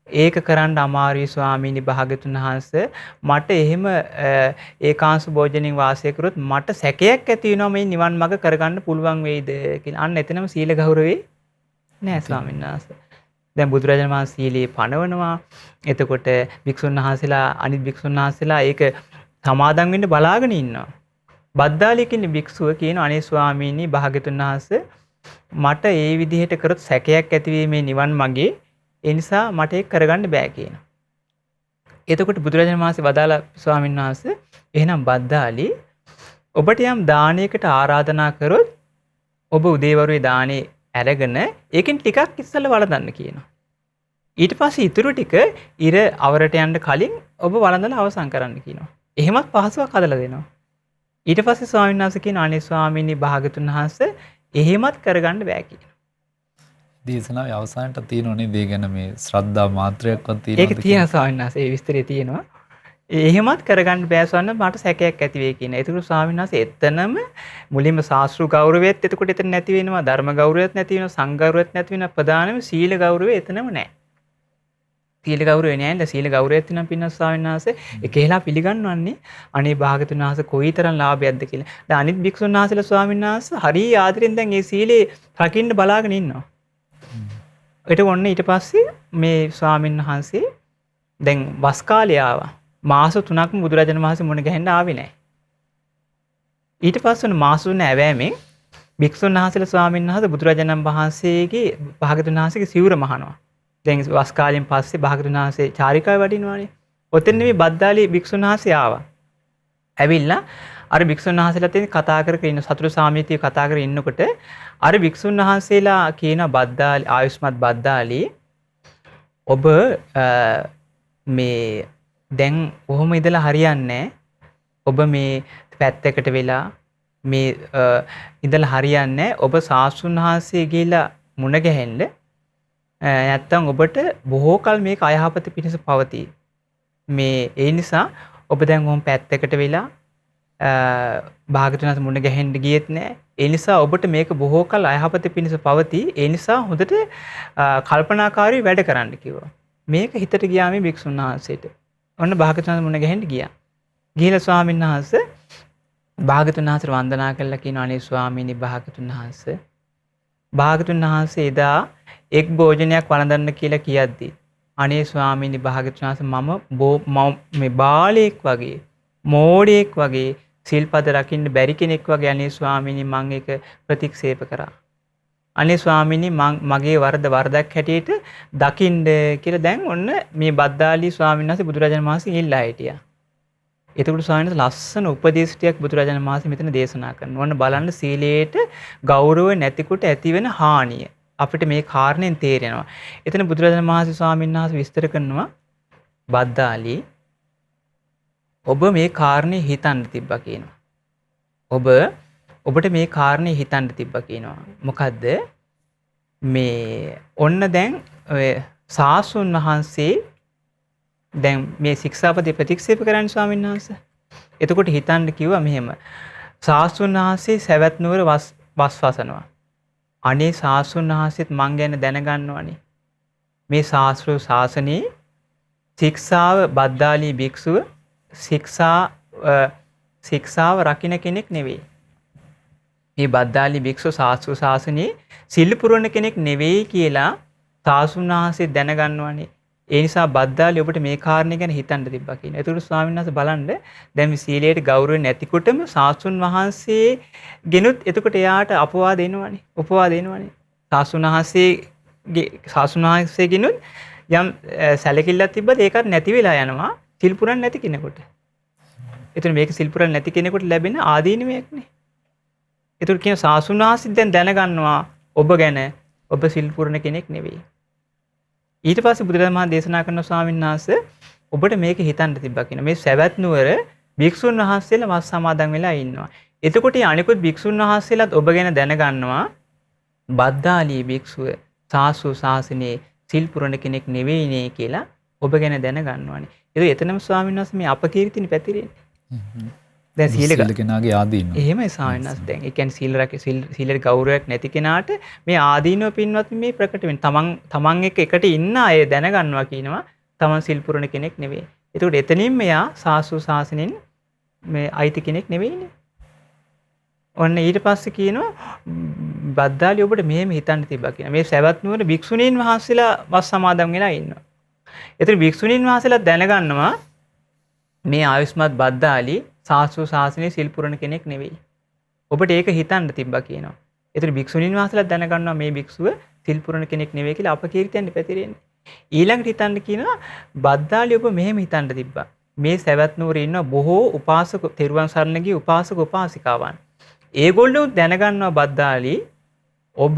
ඒක කරන්න අමාරුයි ස්වාමීනි භාග්‍යතුන් වහන්සේ. මට එහෙම ඒකාංශ භෝජනෙන් වාසය කරොත් මට සැකයක් ඇති වෙනවා මේ නිවන් මඟ කරගන්න පුළුවන් වෙයිද කියලා. අන්න එතනම සීල ගෞරවේ නෑ ස්වාමීන් වහන්සේ. දැන් බුදුරජාණන් වහන්සේ සීලේ පනවනවා. එතකොට භික්ෂුන් වහන්සේලා අනිත් භික්ෂුන් වහන්සේලා ඒක සමාදන් වෙන්න බලාගෙන ඉන්නවා. බද්දාලි කියන භික්ෂුව කියන අනේ ස්වාමීනි භාග්‍යතුන් වහන්සේ මට ඒ විදිහට කරොත් සැකයක් ඇති වෙයි මේ නිවන් මගේ. ඒ නිසා මට ඒක කරගන්න බෑ කියනවා. එතකොට බුදුරජාණන් වහන්සේ වදාලා ස්වාමීන් වහන්සේ එහෙනම් බද්දාලි ඔබට යම් දානයකට ආරාධනා කරොත් ඔබ උදේවරුේ දානේ අරගෙන ඒකෙන් ටිකක් ඉස්සෙල්ලා වළඳන්න කියනවා. ඊට පස්සේ ඉතුරු ටික ඉර අවරට යන්න කලින් ඔබ වළඳලා අවසන් කරන්න කියනවා. එහෙමත් පහසුවක් හදලා දෙනවා. ඊට පස්සේ ස්වාමීන් වහන්සේ කියන අනේ ස්වාමීනි භාග්‍යතුන් වහන්සේ එහෙමත් කරගන්න බෑ කියනවා. දේශනාවේ අවසානට තියෙනෝනේ දේ ගැන මේ ශ්‍රද්ධා මාත්‍රයක්වත් තියෙනවා. ඒක තියෙනවා ස්වාමීන් වහන්සේ ඒ විස්තරේ තියෙනවා. එහෙමත් කරගන්න බෑ ස්වාමීන් මට සැකයක් ඇති වෙයි කියන. ඒක ස්වාමීන් වහන්සේ එතනම මුලින්ම ශාස්ත්‍රීය ගෞරවයත් එතකොට එතන නැති වෙනවා. ධර්ම ගෞරවයත් නැති වෙනවා. සංඝ ගෞරවයත් නැති වෙනවා. ප්‍රධානම සීල ගෞරවය එතනම නැහැ. සීල ගෞරවය නැහැ. සීල ගෞරවයත් වෙනම් පින්වත් ස්වාමීන් වහන්සේ එකහෙලා පිළිගන්නවන්නේ අනේ භාගතුන් වහන්සේ කොයිතරම් ලාභයක්ද කියලා. දැන් අනිත් භික්ෂුන් වහන්සේලා ස්වාමීන් වහන්සේ හරිය ආදරෙන් දැන් මේ සීලේ රකින්න බලාගෙන ඉන්නවා. ඊට ඔන්න ඊට පස්සේ මේ ස්වාමීන් වහන්සේ දැන් වස් කාලය ආවා. මාස 3ක්ම බුදුරජාණන් වහන්සේ මුණ ගැහෙන්න ආවේ නැහැ. ඊට පස්සේ මාස 3 ඇවෑමෙන් භික්ෂුන් වහන්සේලා ස්වාමීන් වහන්සේ බුදුරජාණන් වහන්සේගේ භාගතුන් වහන්සේගේ සිවුර මහනවා. දැන් වස් කාලයෙන් පස්සේ භාගතුන් වහන්සේ චාරිකාවේ වඩිනවානේ. ඔතෙන් නෙමෙයි බද්දාලි භික්ෂුන් වහන්සේ ආවා. ඇවිල්ලා අර භික්ෂුන් වහන්සේලාත් එක්ක කතා කර ඉන්න සතුරු සාමිතිය කතා කර ඉන්නකොට අර භික්ෂුන් වහන්සේලා කියන බද්දාලි ආයුෂ්මත් බද්දාලි ඔබ මේ දැන් කොහොම ඉඳලා හරියන්නේ ඔබ මේ පැත්තකට වෙලා මේ ඉඳලා හරියන්නේ ඔබ සාස්ෘණ වහන්සේ ගිහිලා මුණ ගැහෙන්න නැත්තම් ඔබට බොහෝ කල මේක අයහපත පිණිස පවතී මේ ඒ නිසා ඔබ දැන් කොහොම පැත්තකට වෙලා භාගතුන් වහන්සේ මුණ ගැහෙන්න ගියෙත් නෑ ඒ නිසා ඔබට මේක බොහෝ කල අයහපත පිණිස පවතී ඒ නිසා හොඳට කල්පනාකාරී වැඩ කරන්න කිව්වා මේක හිතට ගියා මේ භික්ෂුන් වහන්සේට ඔන්න භාගතුන් මුණ ගැහෙන්න ගියා. ගිහිලා ස්වාමීන් වහන්සේ භාගතුන් වහන්සේට වන්දනා කළා කියනවා අනේ ස්වාමීනි භාගතුන් වහන්සේ. භාගතුන් වහන්සේ එදා එක් භෝජනයක් වළඳන්න කියලා කියද්දි අනේ ස්වාමීනි භාගතුන් වහන්සේ මම මේ බාලයෙක් වගේ මෝඩයෙක් වගේ සිල්පද රකින්න බැරි කෙනෙක් වගේ අනේ ස්වාමීනි මම ඒක ප්‍රතික්ෂේප කරා. අනේ ස්වාමීනි මගේ වරදක් හැටියට දකින්න කියලා දැන් ඔන්න මේ බද්දාලි ස්වාමීන් වහන්සේ බුදුරජාණන් වහන්සේ ඉල්ලා හිටියා. එතකොට ස්වාමීන් වහන්සේ ලස්සන උපදේශයක් බුදුරජාණන් වහන්සේ මෙතන දේශනා කරනවා. ඔන්න බලන්න සීලයට ගෞරව නැතිකොට ඇතිවෙන හානිය. අපිට මේ කාරණෙන් තේරෙනවා. එතන බුදුරජාණන් වහන්සේ ස්වාමීන් වහන්සේ විස්තර කරනවා බද්දාලි ඔබ මේ කාරණේ හිතන්න තිබ්බා කියනවා. ඔබට මේ කාරණේ හිතන්න තිබ්බා කියනවා. මොකද්ද? මේ ඔන්න දැන් ඔය සාසුන් වහන්සේ දැන් මේ ශික්ෂාපදේ ප්‍රතික්ෂේප කරන්න ස්වාමීන් වහන්සේ. එතකොට හිතන්න කිව්වා මෙහෙම. සාසුන් වහන්සේ සවැත් නුවර වස් වසනවා. අනේ සාසුන් වහන්සේත් මං ගැන දැනගන්නවනේ. මේ ශාස්ත්‍රීය ශාසනයේ ශික්ෂාව බද්දාලි භික්ෂුව ශික්ෂාව රකින්න කෙනෙක් නෙවෙයි. මේ බද්දාලි භික්ෂුව ශාස්ත්‍රීය ශාසනයේ සිල් පුරවන කෙනෙක් නෙවෙයි කියලා සාසුන් වහන්සේ දැනගන්නවනේ. ඒ නිසා බද්දාලි ඔබට මේ කාරණේ ගැන හිතන්න තිබ්බා කියන. ඒකට ස්වාමීන් වහන්සේ බලන්න දැන් මේ සීලයට ගෞරවය නැතිකොටම සාසුන් වහන්සේ ගෙනුත් එතකොට එයාට අපවාද එනවනේ. උපවාද එනවනේ. සාසුන් වහන්සේ ගෙනුත් යම් සැලකිල්ලක් තිබ්බද ඒකත් නැති වෙලා යනවා. සිල් පුරන්නේ නැති කෙනෙකුට. එතන මේක සිල් පුරන්නේ නැති කෙනෙකුට ලැබෙන ආදීනමයක්නේ. ඒතර කියන සාසුන් වහන්සේ දැන් දැනගන්නවා ඔබ ගැන ඔබ සිල් පුරන කෙනෙක් නෙවෙයි. ඊට පස්සේ බුදුරජාණන් වහන්සේ දේශනා කරන ස්වාමීන් වහන්සේ ඔබට මේක හිතන්න තිබ්බා කියන. මේ සවැත් නුවර භික්ෂුන් වහන්සේලා වස් සමාදන් වෙලා ඉන්නවා. එතකොට අනිකුත් භික්ෂුන් වහන්සේලාත් ඔබ ගැන දැනගන්නවා බද්දාලී භික්ෂුව සාසු ශාසනයේ සිල් පුරන කෙනෙක් නෙවෙයිනේ කියලා ඔබ ගැන දැනගන්නවානේ. ඒක එතනම ස්වාමීන් වහන්සේ මේ අපකීර්තිని පැතිරෙන්නේ. දැන් සීල කෙනාගේ ආදීනව. එහෙමයි ස්වාමීන් වහන්සේ. දැන් ඒ කියන්නේ සීල රැක සීලේ ගෞරවයක් නැති කෙනාට මේ ආදීනව පින්වත් මේ ප්‍රකට වෙන්නේ. තමන් එක්ක එකට ඉන්න අය දැනගන්නවා කියනවා තමන් සිල් පුරන කෙනෙක් නෙවෙයි. ඒකට එතනින් මෙයා සාසු ශාසනෙන් මේ අයිති කෙනෙක් නෙවෙයිනේ. ඔන්න ඊට පස්සේ කියනවා බද්දාලි ඔබට මෙහෙම හිතන්න තිබ්බා කියන. මේ සවැත් නුවර භික්ෂුණීන් වහන්සේලා වස් සමාදන් වෙලා ඉන්නවා. ඒතර භික්ෂුණීන් වහන්සේලා දැනගන්නවා මේ ආයුෂ්මත් බද්දාලි සාසු ශාසනයේ සිල් පුරන කෙනෙක් නෙවෙයි. ඔබට ඒක හිතන්න තිබ්බා කියනවා. ඒතර භික්ෂුණීන් වහන්සේලා දැනගන්නවා මේ භික්ෂුව සිල් පුරන කෙනෙක් නෙවෙයි කියලා අපකීර්තියෙන් පැතිරෙන්නේ. ඊළඟට හිතන්න කියනවා බද්දාලි ඔබ මෙහෙම හිතන්න තිබ්බා. මේ සවැත් නුවරේ ඉන්න බොහෝ උපාසක තෙරුවන් සරණ ගිය උපාසක උපාසිකාවන්. ඒගොල්ලෝ දැනගන්නවා බද්දාලි ඔබ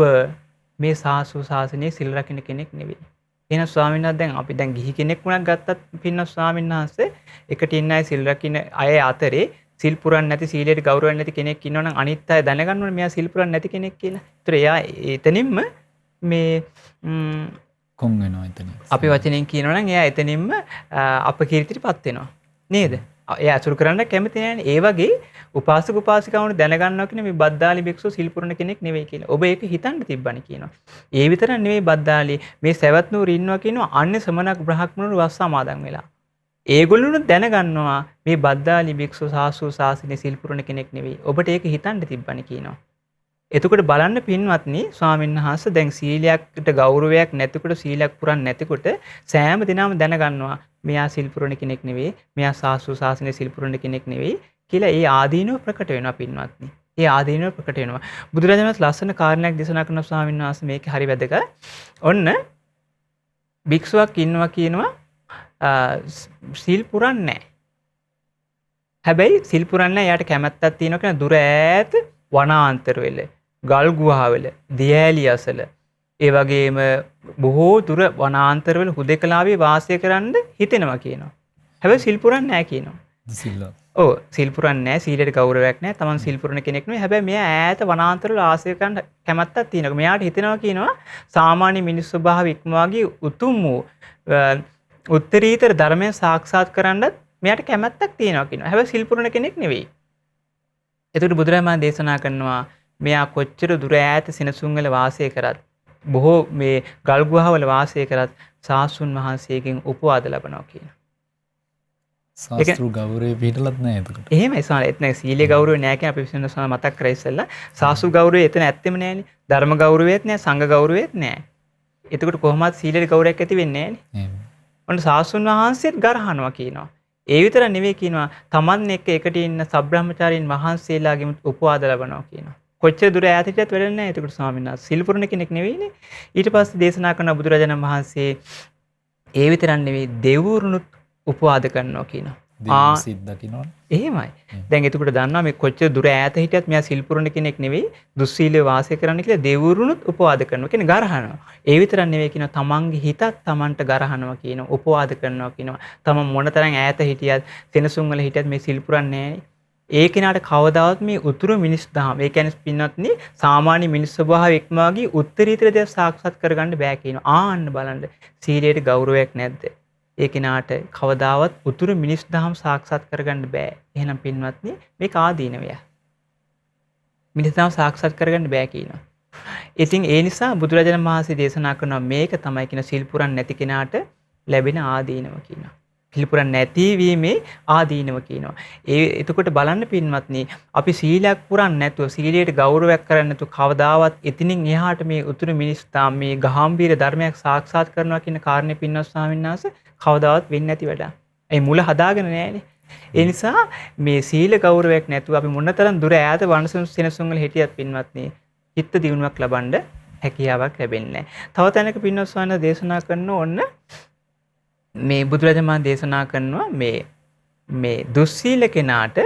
මේ සාසු ශාසනයේ සිල් රකින්න කෙනෙක් නෙවෙයි. එහෙනම් ස්වාමීන් වහන්සේ දැන් අපි දැන් ගිහි කෙනෙක් වුණත් ගත්තත් පින්න ස්වාමීන් වහන්සේ එකට ඉන්න අය සිල් රකින්න අය අතරේ සිල් පුරන්නේ නැති සීලයට ගෞරවයක් නැති කෙනෙක් ඉන්නවනම් අනිත් අය දැනගන්න ඕනේ මෙයා සිල් පුරන්නේ නැති කෙනෙක් කියලා. ඒතර එයා එතනින්ම මේ කොන් වෙනවා එතනින්. අපි වචනෙන් කියනවා නම් එයා එතනින්ම අපකීර්තියටපත් වෙනවා. නේද? එයා අසුරු කරන්න කැමති නෑනේ. ඒ වගේ උපාසක උපාසිකාවුන් දැනගන්නවා කියන්නේ මේ බද්දාලි භික්ෂුව සිල් පුරන කෙනෙක් නෙවෙයි කියලා. ඔබ ඒක හිතන්න තිබ්බනේ කියනවා. ඒ විතරක් නෙවෙයි බද්දාලි මේ සවැත් නුවර ඉන්නවා කියනවා අන්‍ය සමනක් බ්‍රහ්මණුරු වස් සමාදන් වෙලා. ඒගොල්ලොනුත් දැනගන්නවා මේ බද්දාලි භික්ෂුව සාසු ශාසනයේ සිල් පුරන කෙනෙක් නෙවෙයි. ඔබට ඒක හිතන්න තිබ්බනේ කියනවා. එතකොට බලන්න පින්වත්නි ස්වාමීන් වහන්සේ දැන් සීලයකට ගෞරවයක් නැතිකොට සීලයක් පුරන්නේ නැතිකොට සෑම දිනම දැනගන්නවා මෙයා සිල් පුරන කෙනෙක් නෙවෙයි මෙයා සාසු ශාසනයේ සිල් පුරන කෙනෙක් නෙවෙයි කියලා ඒ ආදීනව ප්‍රකට වෙනවා පින්වත්නි. ඒ ආදීනව ප්‍රකට වෙනවා. බුදුරජාණන් වහන්සේ ලස්සන කාරණයක් දේශනා කරන ස්වාමීන් වහන්සේ මේක හරි වැදගත්. ඔන්න භික්ෂුවක් ඉන්නවා කියනවා සිල් පුරන්නේ නැහැ. හැබැයි සිල් පුරන්නේ නැහැ. යාට කැමැත්තක් තියෙනවා කියන දුර ඈත වනාන්තර වෙල ගල් ගුහාවල දියැලි අසල ඒ වගේම බොහෝ දුර වනාන්තරවල හුදෙකලාවේ වාසය කරන්න හිතෙනවා කියනවා. හැබැයි සිල් පුරන්නේ නැහැ කියනවා. ඔව් සිල් පුරන්නේ නැහැ. සීලයට ගෞරවයක් නැහැ. Taman සිල් පුරන කෙනෙක් නෙවෙයි. හැබැයි මෙයා ඈත වනාන්තරවල වාසය කරන්න කැමැත්තක් තියෙනවා. මෙයාට හිතෙනවා කියනවා සාමාන්‍ය මිනිස් ස්වභාව ඉක්මවාගේ උතුම් වූ උත්තරීතර ධර්මය සාක්ෂාත් කරන්නත් මෙයාට කැමැත්තක් තියෙනවා කියනවා. හැබැයි සිල් පුරන කෙනෙක් නෙවෙයි. එතකොට බුදුරජාණන් දේශනා කරනවා මෙයා කොච්චර දුර ඈත සෙනසුන්වල වාසය කරත් බොහෝ මේ ගල් ගුහාවල වාසය කරත් සාසුන් වහන්සේගෙන් උපවාද ලබනවා කියන. ශාස්ත්‍ර ගෞරවය පිටලත් නැහැ එතකොට. එහෙමයි සාරා එතන සීලේ ගෞරවය නැහැ කියන අපි විශ්වන මතක් කරලා ඉස්සෙල්ලා සාසු ගෞරවය එතන ඇත්තෙම නැහැනේ. ධර්ම ගෞරවයත් නැහැ සංඝ ගෞරවයත් නැහැ. එතකොට කොහොමද සීලේ ගෞරවයක් ඇති වෙන්නේ නැහැනේ. ඔන්න සාසුන් වහන්සේත් ගරහනවා කියනවා. ඒ විතර නෙවෙයි කියනවා තමන් එක්ක එකට ඉන්න සබ්‍රාහ්මචාරීන් වහන්සේලාගෙම උපවාද ලබනවා කියනවා. කොච්චර දුර ඈත හිටියත් වැඩක් නැහැ. ඒකට ස්වාමීන් වහන්සේ සිල් පුරන කෙනෙක් නෙවෙයිනේ. ඊට පස්සේ දේශනා කරන බුදුරජාණන් වහන්සේ ඒ විතරක් නෙවෙයි දෙවුරුනුත් උපවාද කරනවා කියනවා. දෙවියන් සිත් දකින්නවනේ. එහෙමයි. දැන් එතකොට දන්නවා මේ කොච්චර දුර ඈත හිටියත් මෙයා සිල් පුරන කෙනෙක් නෙවෙයි දුස්සීලව වාසය කරන්න කියලා දෙවුරුනුත් උපවාද කරනවා. කියන්නේ ගරහනවා. ඒ විතරක් නෙවෙයි කියනවා තමන්ගේ හිතත් තමන්ට ගරහනවා කියනවා. උපවාද කරනවා කියනවා. තමන් මොනතරම් ඈත හිටියත් සෙනසුන් වල හිටියත් මේ සිල් පුරන්නේ නැහැ. ඒ කෙනාට කවදාවත් මේ උතුරු මිනිස් දහම ඒ කියන්නේ පින්වත්නි සාමාන්‍ය මිනිස් ස්වභාවය ඉක්මවාගේ උත්තරීතර දේ සාක්ෂාත් කරගන්න බෑ කියනවා. ආන්න බලන්න සීලයට ගෞරවයක් නැද්ද? ඒ කෙනාට කවදාවත් උතුරු මිනිස් දහම් සාක්ෂාත් කරගන්න බෑ. එහෙනම් පින්වත්නි මේක ආදීනවය. මිනිස් දහම් සාක්ෂාත් කරගන්න බෑ කියනවා. ඉතින් ඒ නිසා බුදුරජාණන් වහන්සේ දේශනා කරනවා මේක තමයි කියන සිල් පුරන් නැති කෙනාට ලැබෙන ආදීනව කියනවා. සිල් පුරන් නැතිවීමේ ආදීනව කියනවා. එතකොට බලන්න පින්වත්නි අපි සීලයක් පුරන්නේ නැතුව සීලයට ගෞරවයක් කරන්නේ නැතුව කවදාවත් එතනින් එහාට මේ උතුරු මිනිස් තාම මේ ගාම්භීර ධර්මයක් සාක්ෂාත් කරනවා කියන කාරණේ පින්වත් ස්වාමීන් වහන්සේ කවදාවත් වෙන්නේ නැති වැඩක්. ඒ මුල හදාගෙන නැහැනේ. ඒ නිසා මේ සීල ගෞරවයක් නැතුව අපි මොනතරම් දුර ඈත වනසුන් සෙනසුන් වල හිටියත් පින්වත්නි චිත්ත දියුණුවක් ලබන්න හැකියාවක් ලැබෙන්නේ නැහැ. තව තැනක පින්වත් ස්වාමීන් දේශනා කරන ඕන්න මේ බුදුරජාණන් දේශනා කරනවා මේ දුස්සීල කෙනාට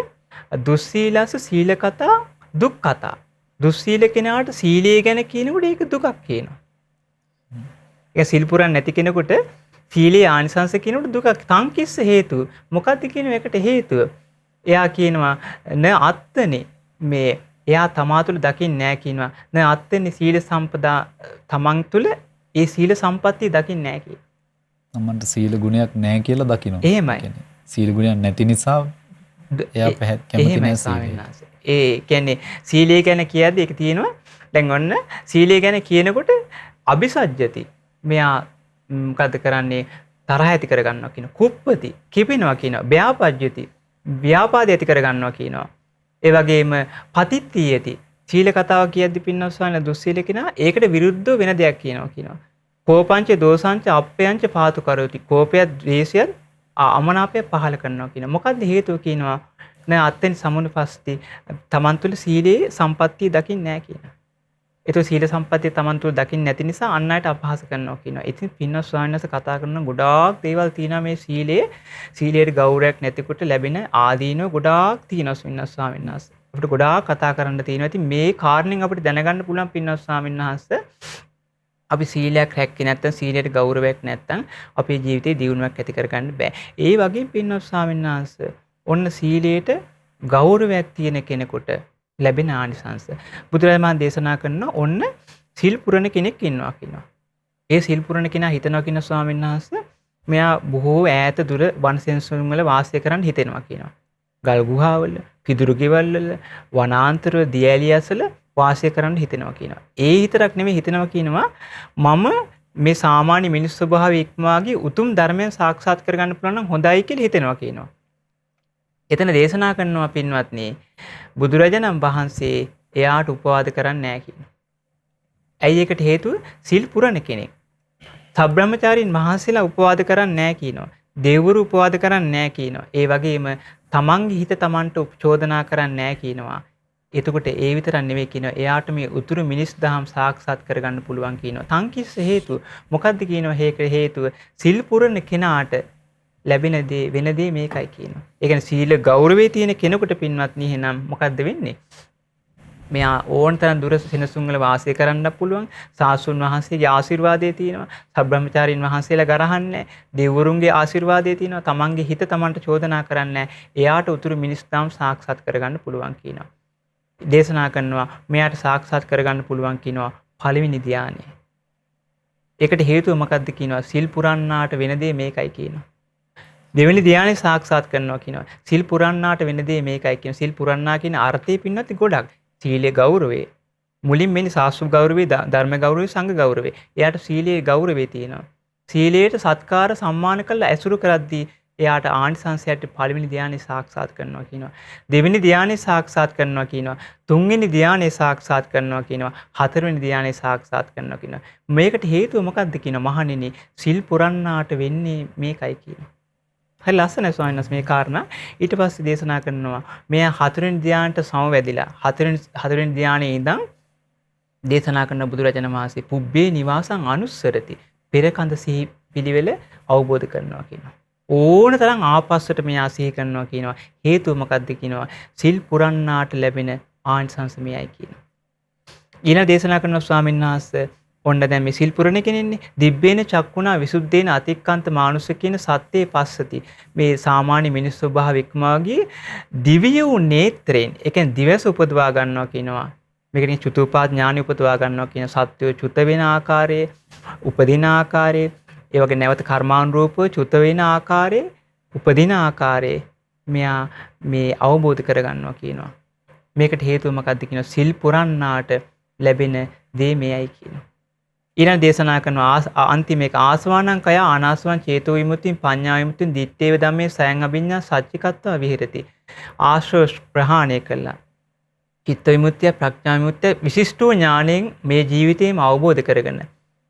දුස්සීලස සීල කතා දුක් කතා. දුස්සීල කෙනාට සීලය ගැන කියනකොට ඒක දුකක් කියනවා. ඒක සිල් පුරන් නැති කෙනෙකුට සීලේ ආනිසංස කියනකොට දුකක්. තංකිස්ස හේතු. මොකද්ද කියන එකට හේතුව? එයා කියනවා න අත්තනේ මේ එයා තමා තුළ දකින්නේ නැහැ කියනවා. දැන් අත්වෙන්නේ සීල සම්පදා තමන් තුළ ඒ සීල සම්පත්තිය දකින්නේ නැහැ කියන. තමන්ට සීල ගුණයක් නැහැ කියලා දකිනවා. එහෙමයි. සීල ගුණයක් නැති නිසා එයා කැමති නැහැ සීලයට. ඒ කියන්නේ සීලය ගැන කියද්දි ඒක තියෙනවා. දැන් ඔන්න සීලය ගැන කියනකොට අபிසජ්ජති. මෙයා මොකද කරන්නේ? තරහ ඇති කර ගන්නවා කියනවා. කුප්පති කිපිනවා කියනවා. ව්‍යාපජ්ජති ව්‍යාපාද ඇති කර ගන්නවා කියනවා. ඒ වගේම පතිත්තියති සීල කතාව කියද්දි පින්නස්සන දුස්සීල කෙනා ඒකට විරුද්ධව වෙන දෙයක් කියනවා. කෝපංච දෝසංච අප්පයංච පාතු කරෝති. කෝපය ද්වේෂය අමනාපය පහල කරනවා කියනවා. මොකද්ද හේතුව කියනවා? නෑ අත්ෙන් සමුනුපස්ති තමන් තුළ සීලේ සම්පත්තිය දකින්නේ නැහැ කියනවා. ඒතෝ සීල සම්පත්තිය තමන් තුළ දකින්නේ නැති නිසා අන් අයට අපහාස කරනවා කියනවා. ඉතින් පින්නස් ස්වාමීන් වහන්සේ කතා කරන ගොඩාක් දේවල් තියෙනවා මේ සීලයට ගෞරවයක් නැතිකොට ලැබෙන ආදීනව ගොඩාක් තියෙනවා පින්නස් ස්වාමීන් වහන්සේ. අපිට ගොඩාක් කතා කරන්න තියෙනවා. ඉතින් මේ කාරණෙන් අපිට දැනගන්න පුළුවන් පින්නස් ස්වාමීන් වහන්සේ අපි සීලයක් රැක්කේ නැත්නම් සීලයට ගෞරවයක් නැත්නම් අපේ ජීවිතේ දියුණුවක් ඇති කරගන්න බෑ. ඒ වගේ පින්නස් ස්වාමීන් වහන්සේ ඔන්න සීලයට ගෞරවයක් තියෙන කෙනෙකුට ලැබෙන ආනිසංස බුදුරජාණන් දේශනා කරන ඔන්න සිල් පුරණ කෙනෙක් ඉන්නවා කියනවා. ඒ සිල් පුරණ කෙනා හිතනවා කියන ස්වාමීන් වහන්සේ මෙයා බොහෝ ඈත දුර වනසෙන්සුන් වල වාසය කරන්න හිතෙනවා කියනවා. ගල් ගුහාවල, පිදුරු ගෙවල් වල, වනාන්තර දියැලියස්වල වාසය කරන්න හිතෙනවා කියනවා. ඒ විතරක් නෙමෙයි හිතනවා කියනවා මම මේ සාමාන්‍ය මිනිස් ස්වභාවය ඉක්මවාගේ උතුම් ධර්මයන් සාක්ෂාත් කරගන්න පුළුවන් නම් හොඳයි කියලා හිතෙනවා කියනවා. එතන දේශනා කරනවා පින්වත්නි බුදුරජාණන් වහන්සේ එයාට උපවාද කරන්නේ නැහැ කියනවා. ඇයි ඒකට හේතුව? සිල් පුරණ කෙනෙක්. සබ්‍රාහ්මචාරීන් වහන්සේලා උපවාද කරන්නේ නැහැ කියනවා. දෙව්වරු උපවාද කරන්නේ නැහැ කියනවා. ඒ වගේම තමන්ගේ හිත තමන්ට උපචෝදනා කරන්නේ නැහැ කියනවා. එතකොට ඒ විතරක් නෙවෙයි කියනවා එයාට මේ උතුරු මිනිස් දහම් සාක්ෂාත් කරගන්න පුළුවන් කියනවා. තංකිස්ස හේතුව මොකද්ද කියනවා? හේතුව සිල් පුරණ කෙනාට ලැබෙන දේ වෙන දේ මේකයි කියනවා. ඒ කියන්නේ සීල ගෞරවයේ තියෙන කෙනෙකුට පින්වත්නි එහෙනම් මොකද්ද වෙන්නේ? මෙයා ඕනතරම් දුර සෙනසුන් වල වාසය කරන්න පුළුවන්. සාසුන් වහන්සේගේ ආශිර්වාදය තියෙනවා. සබ්‍රාහ්මචාරීන් වහන්සේලා ගරහන්නේ. දෙවිවරුන්ගේ ආශිර්වාදය තියෙනවා. තමන්ගේ හිත තමන්ට චෝදනා කරන්නේ. එයාට උතුරු මිනිස් දහම් සාක්ෂාත් කරගන්න පුළුවන් කියනවා. දේශනා කරනවා මෙයාට සාක්ෂාත් කරගන්න පුළුවන් කියනවා පළවෙනි ධානය. ඒකට හේතුව මොකද්ද කියනවා? සිල් පුරන්නාට වෙන දේ මේකයි කියනවා. දෙවෙනි ධානය සාක්ෂාත් කරනවා කියනවා. සිල් පුරන්නාට වෙන දේ මේකයි කියනවා. සිල් පුරන්නා කියන අර්ථය පින්නත් ගොඩක්. සීලේ ගෞරවේ මුලින් මෙනි සාස්ත්‍ව ගෞරවේ, ධර්ම ගෞරවේ, සංඝ ගෞරවේ. එයාට සීලේ ගෞරවේ තියෙනවා. සීලයට සත්කාර සම්මාන කළ ඇසුරු කරද්දී එයාට ආනිසංසයට පළවෙනි ධානය සාක්ෂාත් කරනවා කියනවා. දෙවෙනි ධානය සාක්ෂාත් කරනවා කියනවා. තුන්වෙනි ධානය සාක්ෂාත් කරනවා කියනවා. හතරවෙනි ධානය සාක්ෂාත් කරනවා කියනවා. මේකට හේතුව මොකක්ද කියනවා? මහණෙනි සිල් පුරන්නාට වෙන්නේ මේකයි කියනවා. හරි ලස්සනයි ස්වාමීන් වහන්සේ මේ කාරණා. ඊට පස්සේ දේශනා කරනවා මෙයා හතරවෙනි ධානයට සමවැදිලා හතරවෙනි ධානයේ ඉඳන් දේශනා කරන බුදුරජාණන් වහන්සේ පුබ්බේ නිවාසං අනුස්සරති. පෙරකඳ සිහි පිළිවෙල අවබෝධ කරනවා කියනවා. ඕන තරම් ආපස්සට මෙයා සිහි කරනවා කියනවා. හේතුව මොකක්ද කියනවා? සිල් පුරන්නාට ලැබෙන ආනිසංස මෙයයි කියනවා. ඊළඟ දේශනා කරන ස්වාමීන් වහන්සේ ඔන්න දැන් මේ සිල් පුරණ කෙනෙන්නේ දිබ්බේන චක්කුණා විසුද්ධේන අතික්කන්ත මානුෂ කියන සත්‍යයේ පස්සති. මේ සාමාන්‍ය මිනිස් ස්වභාව ඉක්මවාගේ දිව්‍ය වූ නේත්‍රයෙන් ඒ කියන්නේ දිවස උපදවා ගන්නවා කියනවා. මේකෙන් චතුපාද ඥානෙ උපදවා ගන්නවා කියන සත්‍යය චුත වෙන ආකාරයේ උපදින ආකාරයේ ඒ වගේ නැවත කර්මානුරූපව චුත වෙන ආකාරයේ උපදින ආකාරයේ මෙයා මේ අවබෝධ කරගන්නවා කියනවා. මේකට හේතුව මොකක්ද කියනවා? සිල් පුරන්නාට ලැබෙන දේ මෙයයි කියනවා. ඊළඟ දේශනා කරන අන්තිම එක ආසවානං කය අනාසවං චේතෝ විමුක්තිය පඤ්ඤා විමුක්තිය දිත්තේව ධම්මේ සයන් අභිඤ්ඤා සච්චිකත්වා විහෙරති. ආශ්‍රව ප්‍රහාණය කළා. චිත්ත විමුක්තිය ප්‍රඥා විමුක්තිය විශිෂ්ට ඥාණයෙන් මේ ජීවිතේම අවබෝධ කරගෙන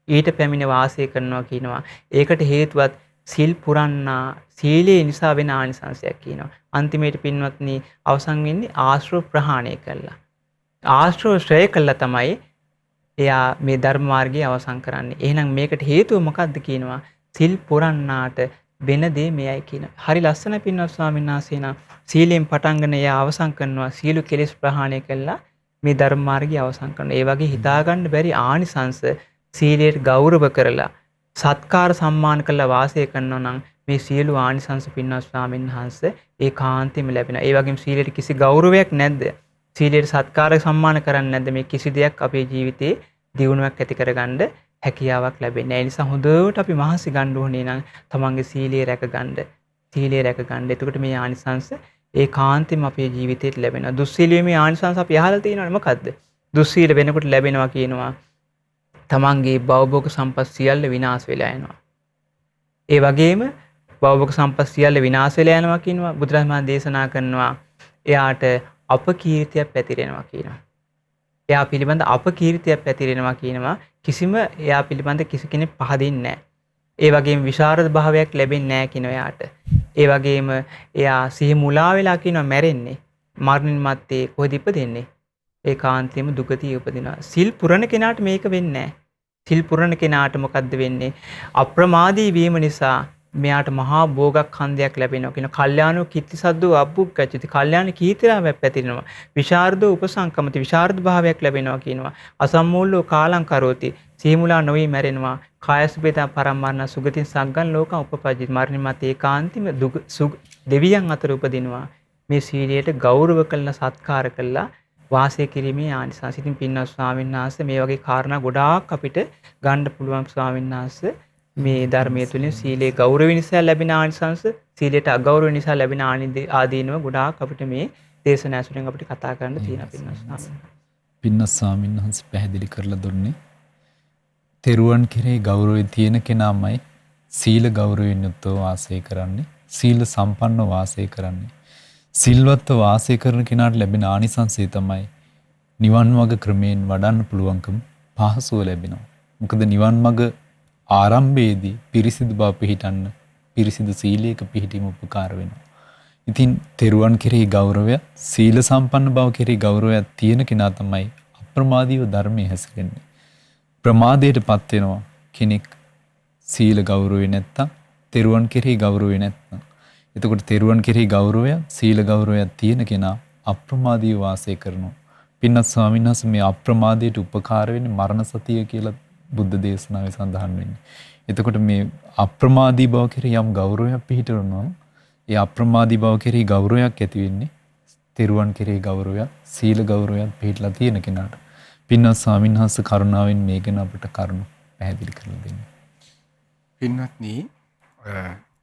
ඊට පැමිණ වාසය කරනවා කියනවා. ඒකට හේතුවත් සිල් පුරන්නා සීලේ නිසා වෙන ආනිසංසයක් කියනවා. අන්තිමේට පින්වත්නි අවසන් වෙන්නේ ආශ්‍රව ප්‍රහාණය කළා. ආශ්‍රව ශ්‍රේය කළා තමයි එයා මේ ධර්ම මාර්ගයේ අවසන් කරන්නේ. එහෙනම් මේකට හේතුව මොකක්ද කියනවා? සිල් පුරන්නාට වෙන දේ මෙයයි කියනවා. හරි ලස්සන පින්වත් ස්වාමීන් වහන්සේ නම් සීලෙන් පටන්ගෙන එයා අවසන් කරනවා. සීල කෙලෙස් ප්‍රහාණය කළා මේ ධර්ම මාර්ගයේ අවසන් කරනවා. ඒ වගේ හිතාගන්න බැරි ආනිසංස සීලයට ගෞරව කරලා සත්කාර සම්මාන කළා වාසය කරනවා නම් මේ සියලු ආනිසංස පින්වත් ස්වාමීන් වහන්සේ ඒකාන්තයෙන්ම ලැබෙනවා. ඒ වගේම සීලයට කිසි ගෞරවයක් නැද්ද? සීලයට සත්කාර සම්මාන කරන්නේ නැද්ද මේ කිසි දෙයක් අපේ ජීවිතේ දියුණුවක් ඇති කරගන්න හැකියාවක් ලැබෙන්නේ. ඒ නිසා හොඳට අපි මහන්සි ගන්න ඕනේ නම් තමන්ගේ සීලය රැකගන්න. සීලය රැකගන්න. එතකොට මේ ආනිසංස ඒකාන්තයෙන්ම අපේ ජීවිතේට ලැබෙනවා. දුස්සීලයේ මේ ආනිසංස අපි අහලා තියෙනවනේ මොකද්ද? දුස්සීල වෙනකොට ලැබෙනවා කියනවා තමන්ගේ භවභෝග සම්පත් සියල්ල විනාශ වෙලා යනවා. ඒ වගේම භවභෝග සම්පත් සියල්ල විනාශ වෙලා යනවා කියනවා බුදුරජාණන් දේශනා කරනවා. එයාට අපකීර්තියක් පැතිරෙනවා කියනවා. එයා පිළිබඳ අපකීර්තියක් පැතිරෙනවා කියනවා. කිසිම එයා පිළිබඳ කිසි කෙනෙක් පහදින්නේ නැහැ. ඒ වගේම විශාරද භාවයක් ලැබෙන්නේ නැහැ කියනවා එයාට. ඒ වගේම එයා සිහි මුලා වෙලා කියනවා මැරෙන්නේ. මරණින් මත්තේ කොහෙද ඉපදෙන්නේ? ඒකාන්තයෙන්ම දුගතිය උපදිනවා. සිල් පුරණ කෙනාට මේක වෙන්නේ නැහැ. සිල් පුරණ කෙනාට මොකද්ද වෙන්නේ? අප්‍රමාදී වීම නිසා මෙයාට මහා භෝගක්ඛන්දයක් ලැබෙනවා කියන කල්යාණෝ කිත්තිසද්දෝ අබ්බුක්කච්චති කල්යාණ කීර්තිරාමයක් පැතිරෙනවා විශාරදෝ උපසංකමති විශාරද භාවයක් ලැබෙනවා කියනවා අසම්මූලෝ කාලං කරෝති සීමුලා නොවි මැරෙනවා කායසුබේතා පරම්මරණ සුගතින් සග්ගන් ලෝකං උපපජ්ජති මරණින් මත ඒකාන්තිම දෙවියන් අතර උපදිනවා මේ සීලයට ගෞරව කළා සත්කාර කළා වාසය කිරීමේ ආනිසංස. ඉතින් පින්වත් ස්වාමීන් වහන්සේ මේ වගේ කාරණා ගොඩාක් අපිට ගන්න පුළුවන් ස්වාමීන් වහන්සේ මේ ධර්මයේ තුලින් සීලේ ගෞරව නිසා ලැබෙන ආනිසංස සීලයට අගෞරව නිසා ලැබෙන ආදීනව ගොඩාක් අපිට මේ දේශනා ඇසුරෙන් අපිට කතා කරන්න තියෙනවා පින්වත් ස්වාමීන්. පින්වත් ස්වාමීන් වහන්සේ පැහැදිලි කරලා දුන්නේ තෙරුවන් කෙරෙහි ගෞරවය තියෙන කෙනාමයි සීල ගෞරවයෙන් යුක්තව වාසය කරන්නේ සීල සම්පන්නව වාසය කරන්නේ සිල්වත්ව වාසය කරන කෙනාට ලැබෙන ආනිසංසය තමයි නිවන් මඟ ක්‍රමයෙන් වඩන්න පුළුවන්කම පහසුව ලැබෙනවා. මොකද නිවන් මඟ ආරම්භයේදී පිරිසිදු බව පිහිටන්න පිරිසිදු සීලයක පිහිටීම උපකාර වෙනවා. ඉතින් තෙරුවන් කෙරෙහි ගෞරවය සීල සම්පන්න බව කෙරෙහි ගෞරවයක් තියෙන කෙනා තමයි අප්‍රමාදීව ධර්මයේ හැසිරෙන්නේ. ප්‍රමාදයටපත් වෙනවා කෙනෙක් සීල ගෞරවය නැත්තම් තෙරුවන් කෙරෙහි ගෞරවය නැත්තම්. එතකොට තෙරුවන් කෙරෙහි ගෞරවය සීල ගෞරවයක් තියෙන කෙනා අප්‍රමාදීව වාසය කරනවා. පින්වත් ස්වාමීන් වහන්සේ මේ අප්‍රමාදයට උපකාර වෙන්නේ මරණ සතිය කියලා බුද්ධ දේශනාවේ සඳහන් වෙන්නේ. එතකොට මේ අප්‍රමාදී බව කෙරෙහි යම් ගෞරවයක් පිහිටවනවා ඒ අප්‍රමාදී බව කෙරෙහි ගෞරවයක් ඇති වෙන්නේ තෙරුවන් කෙරෙහි ගෞරවයක් සීල ගෞරවයක් පිහිටලා තියෙන කෙනාට. පින්වත් ස්වාමීන් වහන්සේ කරුණාවෙන් මේ ගැන අපිට කරුණු පැහැදිලි කරලා දෙන්න. පින්වත්නි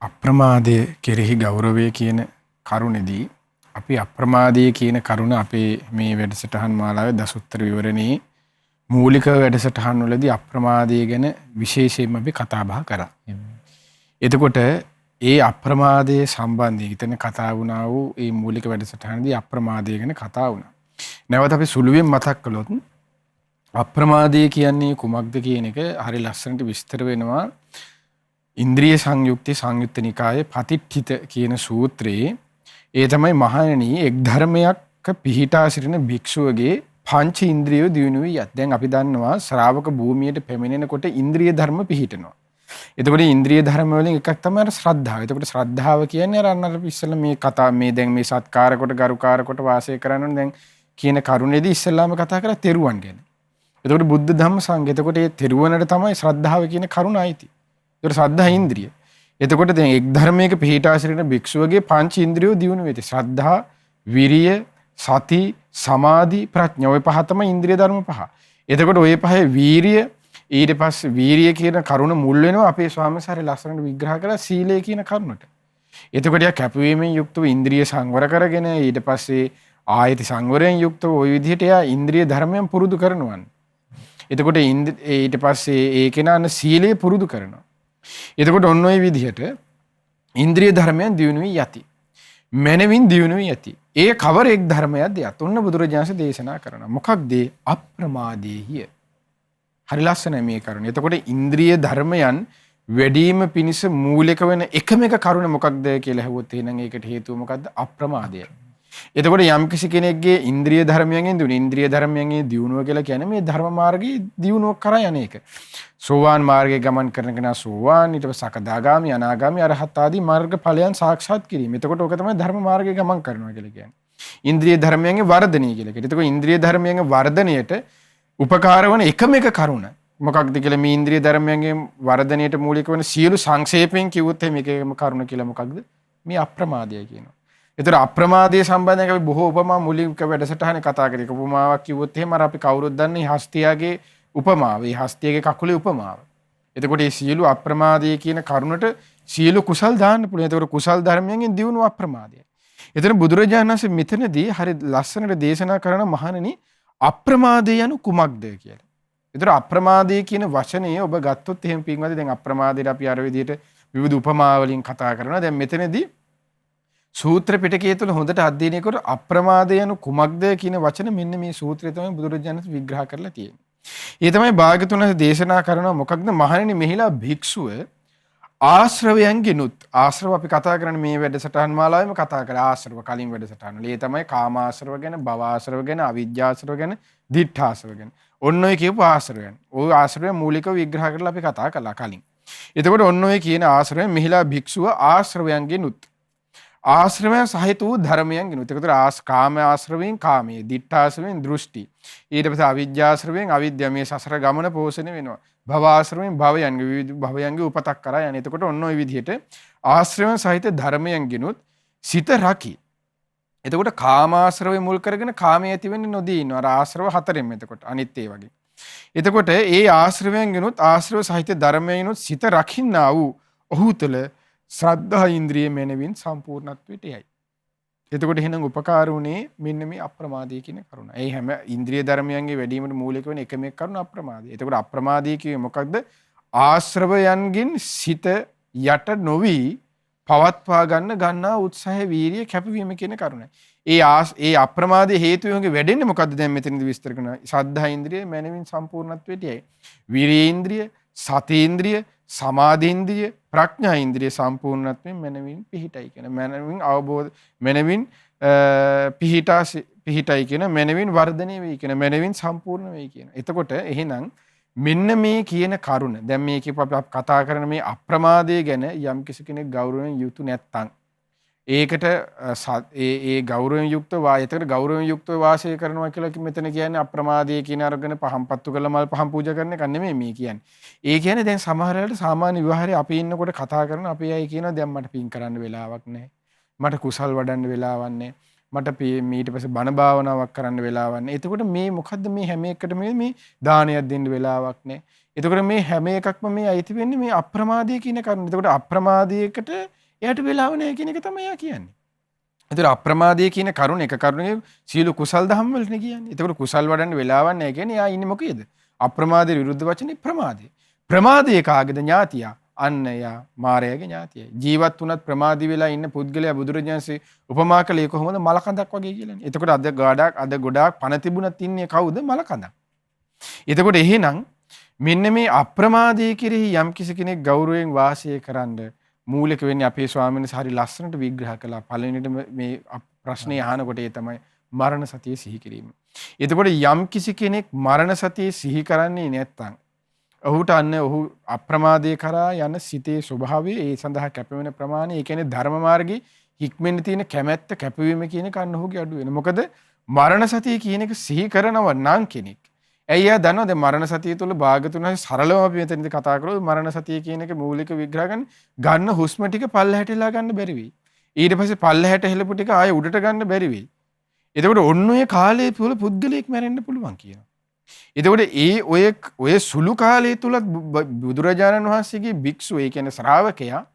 අප්‍රමාදයේ කෙරෙහි ගෞරවය කියන කරුණේදී අපි අප්‍රමාදයේ කියන කරුණ අපේ මේ වැඩසටහන් මාලාවේ දසුත්තර විවරණේ මූලික වැඩසටහන් වලදී අප්‍රමාදය ගැන විශේෂයෙන්ම අපි කතා බහ කරා. එතකොට ඒ අප්‍රමාදයේ සම්බන්ධයෙන් ඉතින් කතා වුණා වූ මේ මූලික වැඩසටහනදී අප්‍රමාදය ගැන කතා වුණා. නැවත අපි සුළුවෙන් මතක් කළොත් අප්‍රමාදය කියන්නේ කුමක්ද කියන එක හරි ලස්සනට විස්තර වෙනවා. ඉන්ද්‍රිය සංයුක්තේ සංයුත්ත නිකායේ පටිච්චිත කියන සූත්‍රයේ ඒ තමයි මහණෙනි එක් ධර්මයක් පිහිටා සිටින භික්ෂුවගේ පංච ඉන්ද්‍රියෝ දියුණු වී යත්. දැන් අපි දන්නවා ශ්‍රාවක භූමියට පැමිණෙනකොට ඉන්ද්‍රිය ධර්ම පිහිටනවා. එතකොට ඉන්ද්‍රිය ධර්ම වලින් එකක් තමයි ශ්‍රද්ධාව. එතකොට ශ්‍රද්ධාව කියන්නේ අර ඉස්සෙල්ලා මේ කතා මේ දැන් මේ සත්කාර කොට ගරුකාර කොට වාසය කරනවනේ දැන් කියන කරුණේදී ඉස්සෙල්ලාම කතා කරා තෙරුවන් ගැන. එතකොට බුද්ධ ධම්ම සංඝ. එතකොට මේ තෙරුවනට තමයි ශ්‍රද්ධාව කියන කරුණ ආйти. එතකොට ශ්‍රද්ධා ඉන්ද්‍රිය. එතකොට දැන් එක් ධර්මයක පිහිටා සිටින භික්ෂුවගේ පංච ඉන්ද්‍රියෝ දියුණු වෙති. ශ්‍රද්ධා, විරිය, සති, සමාධි, ප්‍රඥා ඔය පහ තමයි ඉන්ද්‍රිය ධර්ම පහ. එතකොට ඔය පහේ වීරිය ඊට පස්සේ වීරිය කියන කරුණ මුල් වෙනවා අපේ ස්වාමීන් වහන්සේ ලස්සනට විග්‍රහ කරලා සීලය කියන කරුණට. එතකොට යා කැපවීමෙන් යුක්තව ඉන්ද්‍රිය සංවර කරගෙන ඊට පස්සේ ආයති සංවරයෙන් යුක්තව ওই විදිහට යා ඉන්ද්‍රිය ධර්මයන් පුරුදු කරනවා. එතකොට ඊට පස්සේ ඒ කෙනාන සීලය පුරුදු කරනවා. එතකොට ඔන්න ඔය විදිහට ඉන්ද්‍රිය ධර්මයන් දියුණු වී යති. මනමින් දියුණු වී යති. ඒ කවර එක් ධර්මයක්ද යත්. ඔන්න බුදුරජාණන් දේශනා කරනවා. මොකක්ද අප්‍රමාදේහිය. හරි ලස්සනයි මේ කරුණ. එතකොට ඉන්ද්‍රිය ධර්මයන් වැඩිම පිණිස මූලික වෙන එකම එක කරුණ මොකක්ද කියලා අහුවොත් එහෙනම් ඒකට හේතුව මොකක්ද? අප්‍රමාදය. එතකොට යම් කිසි කෙනෙක්ගේ ඉන්ද්‍රිය ධර්මයන්ගෙන් දුන ඉන්ද්‍රිය ධර්මයන්ගේ දියුණුව කියලා කියන්නේ මේ ධර්ම මාර්ගයේ දියුණුව කරා යන එක. සෝවාන් මාර්ගයේ ගමන් කරන කෙනා සෝවාන් ඊට පස්සේ සකදාගාමි අනාගාමි අරහත් ආදී මාර්ග ඵලයන් සාක්ෂාත් කිරීම. එතකොට ඔක තමයි ධර්ම මාර්ගයේ ගමන් කරනවා කියලා කියන්නේ. ඉන්ද්‍රිය ධර්මයන්ගේ වර්ධනය කියලා කියනවා. එතකොට ඉන්ද්‍රිය ධර්මයන්ගේ වර්ධනයට උපකාර වන එකම එක කරුණ මොකක්ද කියලා මේ ඉන්ද්‍රිය ධර්මයන්ගේ වර්ධනයට මූලික වන සියලු සංක්ෂේපයෙන් කිව්වොත් මේකේම කරුණ කියලා මොකක්ද? මේ අප්‍රමාදය කියනවා. ඒතර අප්‍රමාදයේ සම්බන්ධයෙන් අපි බොහෝ උපමා මුලින්ක වැඩසටහනේ කතා කරේ. උපමාවක් කිව්වොත් එහෙම අර අපි කවුරුත් දන්නේ හස්තියාගේ උපමාව. ඒ හස්තියාගේ කකුලේ උපමාව. එතකොට මේ සියලු අප්‍රමාදයේ කියන කරුණට සියලු කුසල් දාන්න පුළුවන්. එතකොට කුසල් ධර්මයෙන් දියුණු අප්‍රමාදය. එතන බුදුරජාණන් වහන්සේ මෙතනදී හරි ලස්සනට දේශනා කරන මහණෙනි අප්‍රමාදය යනු කුමක්ද කියලා. ඒතර අප්‍රමාදය කියන වචනය ඔබ ගත්තොත් එහෙම පින්වත්නි දැන් අප්‍රමාදයට අපි අර විදිහට විවිධ උපමා වලින් කතා කරනවා. දැන් මෙතනදී සූත්‍ර පිටකයේ තුල හොඳට අධ්‍යයනය කර අප්‍රමාදය යනු කුමක්ද කියන වචන මෙන්න මේ සූත්‍රය තමයි බුදුරජාණන් වහන්සේ විග්‍රහ කරලා තියෙන්නේ. ඒ තමයි භාග්‍යතුන් වහන්සේ දේශනා කරනවා මොකක්ද මහණෙනි මෙහිලා භික්ෂුව ආශ්‍රවයන්ගෙනුත් ආශ්‍රව අපි කතා කරන්නේ මේ වැඩසටහන් මාලාවෙම කතා කරා ආශ්‍රව කලින් වැඩසටහන් වල. ඒ තමයි කාමාශ්‍රව ගැන, භවආශ්‍රව ගැන, අවිජ්ජාශ්‍රව ගැන, දිඨාශ්‍රව ගැන. ඔන්න ඔය කියපු ආශ්‍රවයන්. ওই ආශ්‍රවය මූලිකව විග්‍රහ කරලා අපි කතා කළා කලින්. එතකොට ඔන්න ඔය කියන ආශ්‍රවයන් මෙහිලා භික්ෂුව ආශ්‍රවයන්ගෙනුත් ආශ්‍රවයන් සහිත වූ ධර්මයන්ගෙනුත්. ඒකට කාම ආශ්‍රවයෙන් කාමයේ, දිඨාශ්‍රවයෙන් දෘෂ්ටි. ඊට පස්සේ අවිජ්ජාශ්‍රවයෙන් අවිද්‍යාව මේ සසර ගමන පෝෂණය වෙනවා. භවආශ්‍රවයෙන් භවයන්ගේ විවිධ භවයන්ගේ උපතක් කරා යන. එතකොට ඔන්න ඔය විදිහට ආශ්‍රවයන් සහිත ධර්මයන්ගෙනුත් සිත රකි. එතකොට කාමාශ්‍රවය මුල් කරගෙන කාමයේ ඇති වෙන්නේ නොදී ඉන්නවා. අර ආශ්‍රව හතරෙන් එතකොට අනිත් ඒ වගේ. එතකොට ඒ ආශ්‍රවයන්ගෙනුත් ආශ්‍රව සහිත ධර්මයන්ගෙනුත් සිත රකින්නා වූ ඔහු තුළ ශ්‍රද්ධා ඉන්ද්‍රිය මෙනවින් සම්පූර්ණත්වයට යයි. එතකොට එහෙනම් උපකාර වුණේ මෙන්න මේ අප්‍රමාදී කියන කරුණ. ඒ හැම ඉන්ද්‍රිය ධර්මයන්ගේ වැඩිවීමට මූලික වෙන එකම එක කරුණ අප්‍රමාදී. එතකොට අප්‍රමාදී කියේ මොකක්ද? ආශ්‍රවයන්ගෙන් සිත යට නොවි පවත්වා ගන්නා උත්සාහය, වීරිය, කැපවීම කියන කරුණයි. ඒ අප්‍රමාදයේ හේතුයෝගේ වැඩෙන්නේ මොකද්ද? දැන් මෙතනදී විස්තර කරනවා. ශ්‍රද්ධා ඉන්ද්‍රිය මනමින් සම්පූර්ණත්වයට යයි. වීරිය ඉන්ද්‍රිය, සති ඉන්ද්‍රිය, සමාධි ඉන්ද්‍රිය, ප්‍රඥා ඉන්ද්‍රිය සම්පූර්ණත්වයෙන් මනමින් පිහිටයි කියන. මනමින් අවබෝධ මනමින් පිහිටයි කියන. මනමින් වර්ධනය වෙයි කියන. මනමින් සම්පූර්ණ වෙයි කියන. එතකොට එහෙනම් මෙන්න මේ කියන කරුණ දැන් මේක අපි කතා කරන මේ අප්‍රමාදය ගැන යම් කෙනෙක් ගෞරවයෙන් යුතු නැත්නම් ඒකට ඒ ගෞරවයෙන් යුක්තව එතකොට ගෞරවයෙන් යුක්තව වාසය කරනවා කියලා මෙතන කියන්නේ අප්‍රමාදය කියන අරගෙන පහම්පත්තු කළ මල් පහම් පූජා කරන එක නෙමෙයි මේ කියන්නේ. ඒ කියන්නේ දැන් සමහර වෙලාවට සාමාන්‍ය විවාහයේ අපි ඉන්නකොට කතා කරන අපේ අය කියනවා දැන් මට පින් කරන්න වෙලාවක් නැහැ. මට කුසල් වඩන්න වෙලාවක් නැහැ. මට ඊට පස්සේ බණ භාවනාවක් කරන්න වෙලාවක් නැහැ. එතකොට මේ මොකද්ද මේ හැම එකටම මේ දානයක් දෙන්න වෙලාවක් නැහැ. එතකොට මේ හැම එකක්ම මේ අයිති වෙන්නේ මේ අප්‍රමාදය කියන කරුණ. එතකොට අප්‍රමාදයකට එයාට වෙලාව නැහැ කියන එක තමයි එයා කියන්නේ. එතකොට අප්‍රමාදය කියන කරුණ එක කරුණේ සීල කුසල් දහම් වලනේ කියන්නේ. එතකොට කුසල් වඩන්න වෙලාවක් නැහැ කියන්නේ එයා ඉන්නේ මොකේද? අප්‍රමාදයේ විරුද්ධ වචනේ ප්‍රමාදය. ප්‍රමාදයේ කාගේද? ඥාතියා. අන්න යා මාරයාගේ ඥාතියයි. ජීවත් වුණත් ප්‍රමාදී වෙලා ඉන්න පුද්ගලයා බුදුරජාණන්සේ උපමා කළේ කොහොමද? මලකඳක් වගේ කියලානේ. එතකොට අද ගොඩාක් පණ තිබුණත් ඉන්නේ කවුද? මලකඳක්. එතකොට එහෙනම් මෙන්න මේ අප්‍රමාදයේ කෙරෙහි යම් කෙනෙක් ගෞරවයෙන් වාසය කරන්න මූලික වෙන්නේ අපේ ස්වාමීන් වහන්සේ හරි ලස්සනට විග්‍රහ කළා. පළවෙනිට මේ ප්‍රශ්නේ අහනකොට ඒ තමයි මරණ සතිය සිහි කිරීම. එතකොට යම් කෙනෙක් මරණ සතිය සිහි කරන්නේ නැත්නම් ඔහුට ඔහු අප්‍රමාදයේ කරා යන සිතේ ස්වභාවය ඒ සඳහා කැපවෙන ප්‍රමාණය ඒ කියන්නේ ධර්ම මාර්ගයේ හික්මෙන්න තියෙන කැමැත්ත කැපවීම කියන එක ඔහුගේ අඩු වෙන. මොකද මරණ සතිය කියන එක සිහි කරනව නම් කෙනෙක්. ඇයි එයා දන්නවද මරණ සතිය තුළ භාගතුන් වහන්සේ සරලව අපි මෙතනදී කතා කරොත් මරණ සතිය කියන එක මූලික විග්‍රහ ගන්න හුස්ම ටික පල්ලහැටලා ගන්න බැරි වෙයි. ඊට පස්සේ පල්ලහැට හෙලපු ටික ආයෙ උඩට ගන්න බැරි වෙයි. එතකොට ඔන්න ඔය කාලය තුළ පුද්ගලයෙක් මැරෙන්න පුළුවන් කියනවා. එතකොට ඔය සුළු කාලය තුලත් බුදුරජාණන් වහන්සේගේ භික්ෂුව ඒ කියන්නේ ශ්‍රාවකයා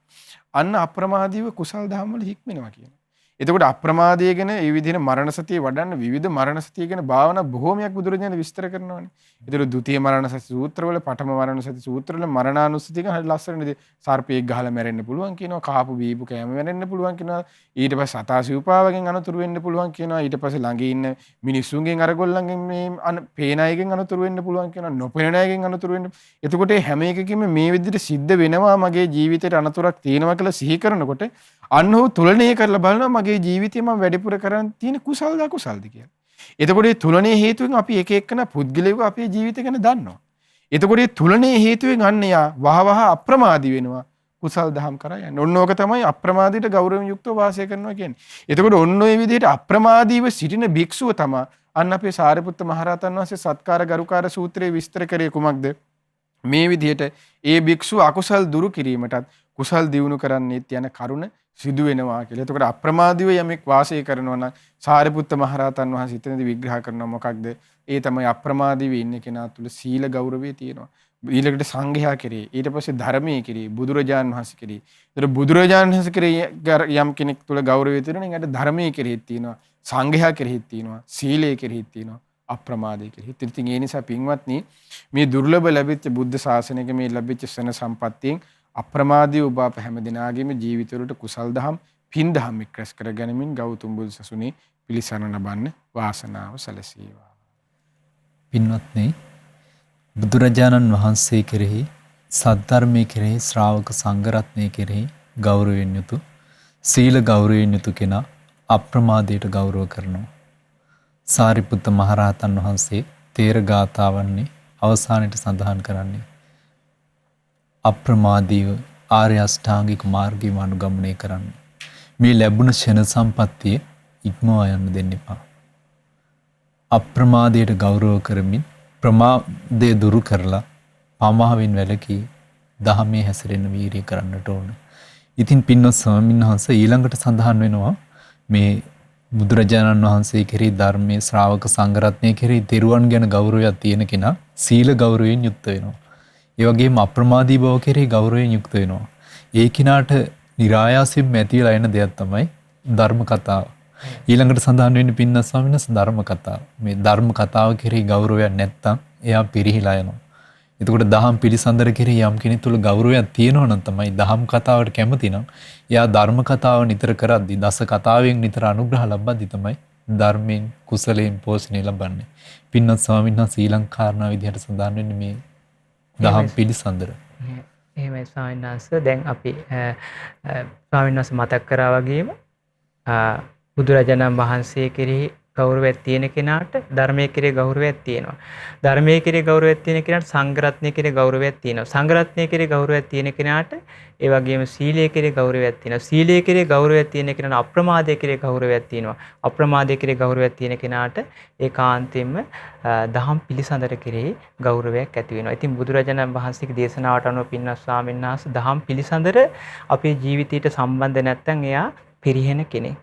අන්න අප්‍රමාදීව කුසල් දහම් වල හික්මෙනවා කියනවා. එතකොට අප්‍රමාදය ගැන ඒ විදිහට මරණ සතිය වඩන්න විවිධ මරණ සතිය ගැන භාවනා බොහෝමයක් බුදුරජාණන් විස්තර කරනවානේ. ඒතර ဒုတိ මරණ සති සූත්‍රවල පඨම මරණ සති සූත්‍රවල මරණානුස්සතිය ගැන හරි ලස්සනදී සර්පයෙක් ගහලා මැරෙන්න පුළුවන් කියනවා. කාපු බීපු කෑම මැරෙන්න පුළුවන් කියනවා. ඊට පස්සේ සතාසිව්පාවගෙන් අනතුරු වෙන්න පුළුවන් කියනවා. ඊට පස්සේ ළඟ ඉන්න මිනිස්සුන්ගෙන් අරගොල්ලන්ගෙන් මේ පේන අයගෙන් අනතුරු වෙන්න පුළුවන් කියනවා. නොපෙනෙන අයගෙන් අනතුරු වෙන්න. එතකොට හැම එකකින්ම මේ විදිහට සිද්ධ වෙනවා මගේ ජීවිතේට අනතුරක් තියෙනවා කියලා සිහි කරනකොට අන්න ඔහු තුලණය කරලා බලනවා මගේ ජීවිතේ මම වැඩිපුර කරන් තියෙන කුසල්ද අකුසල්ද කියලා. එතකොට මේ තුලණයේ හේතුවෙන් අපි එක එකන පුද්ගලයෙකු අපේ ජීවිතය ගැන දන්නවා. එතකොට මේ තුලණයේ හේතුවෙන් අන්න යා වහවහ අප්‍රමාදී වෙනවා කුසල් දහම් කරා යන්නේ. ඔන්න ඕක තමයි අප්‍රමාදීට ගෞරවයෙන් යුක්තව වාසය කරනවා කියන්නේ. එතකොට ඔන්න ඔය විදිහට අප්‍රමාදීව සිටින භික්ෂුව තමයි අන්න අපේ සාරිපුත්ත මහරහතන් වහන්සේ සත්කාර ගරුකාර සූත්‍රයේ විස්තර කරේ කුමක්ද? මේ විදිහට ඒ භික්ෂුව අකුසල් දුරු කිරීමටත් කුසල් දියුණු කරන්නේත් යන කරුණ සිදු වෙනවා කියලා. එතකොට අප්‍රමාදීව යමෙක් වාසය කරනවා නම් සාරිපුත්ත මහරහතන් වහන්සේ එතනදී විග්‍රහ කරනවා මොකක්ද? ඒ තමයි අප්‍රමාදීව ඉන්න කෙනා තුළ සීල ගෞරවය තියෙනවා. ඊළඟට සංඝයා කෙරේ, ඊට පස්සේ ධර්මයේ කෙරේ, බුදුරජාණන් වහන්සේ කෙරේ. ඒතර බුදුරජාණන් වහන්සේ කෙරේ යම් කෙනෙක් තුළ ගෞරවය තියෙනවා නම් ඊට ධර්මයේ කෙරෙහිත් තියෙනවා, සංඝයා කෙරෙහිත් තියෙනවා, සීලයේ කෙරෙහිත් තියෙනවා, අප්‍රමාදයේ කෙරෙහිත්. ඉතින් ඒ නිසා පින්වත්නි මේ දුර්ලභ ලැබිච්ච බුද්ධ ශාසනයක මේ ලැබිච්ච සන සම්පත්තියෙන් අප්‍රමාදී ඔබ අප හැම දිනාගේම ජීවිතවලට කුසල් දහම් පින් දහම් එක්රැස් කරගනිමින් ගෞතම බුදු සසුනේ පිළිසරණ ලබන්න වාසනාව සැලසේවා. පින්වත්නි, බුදුරජාණන් වහන්සේ කෙරෙහි, සද්ධර්මයේ කෙරෙහි, ශ්‍රාවක සංඝරත්නයේ කෙරෙහි ගෞරවයෙන් යුතු, සීල ගෞරවයෙන් යුතු කෙනා අප්‍රමාදයට ගෞරව කරනවා. සාරිපුත්ත මහරහතන් වහන්සේ තේර ගාථාවන්නේ අවසානයේ සඳහන් කරන්නේ අප්‍රමාදීව ආර්ය අෂ්ටාංගික මාර්ගයම අනුගමනය කරන්න. මේ ලැබුණ ෂණ සම්පත්තිය ඉක්මවා යන්න දෙන්න එපා. අප්‍රමාදයට ගෞරව කරමින් ප්‍රමාදය දුරු කරලා පමාවෙන් වැළකී දහමේ හැසිරෙන්න වීරිය කරන්නට ඕන. ඉතින් පින්වත් ස්වාමීන් වහන්සේ ඊළඟට සඳහන් වෙනවා මේ බුදුරජාණන් වහන්සේ කෙරෙහි, ධර්මයේ ශ්‍රාවක සංඝරත්නය කෙරෙහි තෙරුවන් ගැන ගෞරවයක් තියෙන කෙනා සීල ගෞරවයෙන් යුක්ත වෙනවා. ඒ වගේම අප්‍රමාදී බව කෙරෙහි ගෞරවයෙන් යුක්ත වෙනවා. ඒ කිනාට નિરાයාසයෙන් ඇති වෙලා එන දෙයක් තමයි ධර්ම කතාව. ඊළඟට සඳහන් වෙන්නේ පින්වත් ස්වාමීන් වහන්සේ ධර්ම කතාව. මේ ධර්ම කතාව කෙරෙහි ගෞරවයක් නැත්තම් එයා පිරිහිලා යනවා. එතකොට දහම් පිළිසඳර කෙරෙහි යම් කෙනෙක් තුළ ගෞරවයක් තියෙනවා නම් තමයි දහම් කතාවට කැමති නම් එයා ධර්ම කතාව නිතර කරද්දී, දස කතාවෙන් නිතර අනුග්‍රහ ලබද්දී තමයි ධර්මයෙන් කුසලයෙන් පෝෂණය ලබන්නේ. පින්වත් ස්වාමීන් වහන්සේ ඊළඟ කාරණා විදිහට සඳහන් වෙන්නේ මේ දහම් පිළිසඳර. එහෙමයි ස්වාමීන් වහන්සේ. දැන් අපි ස්වාමීන් වහන්සේ මතක් කරා වගේම බුදුරජාණන් වහන්සේ කෙරෙහි ගෞරවයක් තියෙන කෙනාට ධර්මයේ කෙරෙහි ගෞරවයක් තියෙනවා. ධර්මයේ කෙරෙහි ගෞරවයක් තියෙන කෙනාට සංඝරත්නයේ කෙරෙහි ගෞරවයක් තියෙනවා. සංඝරත්නයේ කෙරෙහි ගෞරවයක් තියෙන කෙනාට ඒ වගේම සීලයේ කෙරෙහි ගෞරවයක් තියෙනවා. සීලයේ කෙරෙහි ගෞරවයක් තියෙන කෙනාට අප්‍රමාදයේ කෙරෙහි ගෞරවයක් තියෙනවා. අප්‍රමාදයේ කෙරෙහි ගෞරවයක් තියෙන කෙනාට ඒකාන්තයෙන්ම දහම් පිළිසඳර කෙරෙහි ගෞරවයක් ඇති වෙනවා. ඉතින් බුදුරජාණන් වහන්සේගේ දේශනාවට අනුව පින්වත් ස්වාමීන් වහන්සේ දහම් පිළිසඳර අපේ ජීවිතයට සම්බන්ධ නැත්නම් එයා පිරිහෙන කෙනෙක්.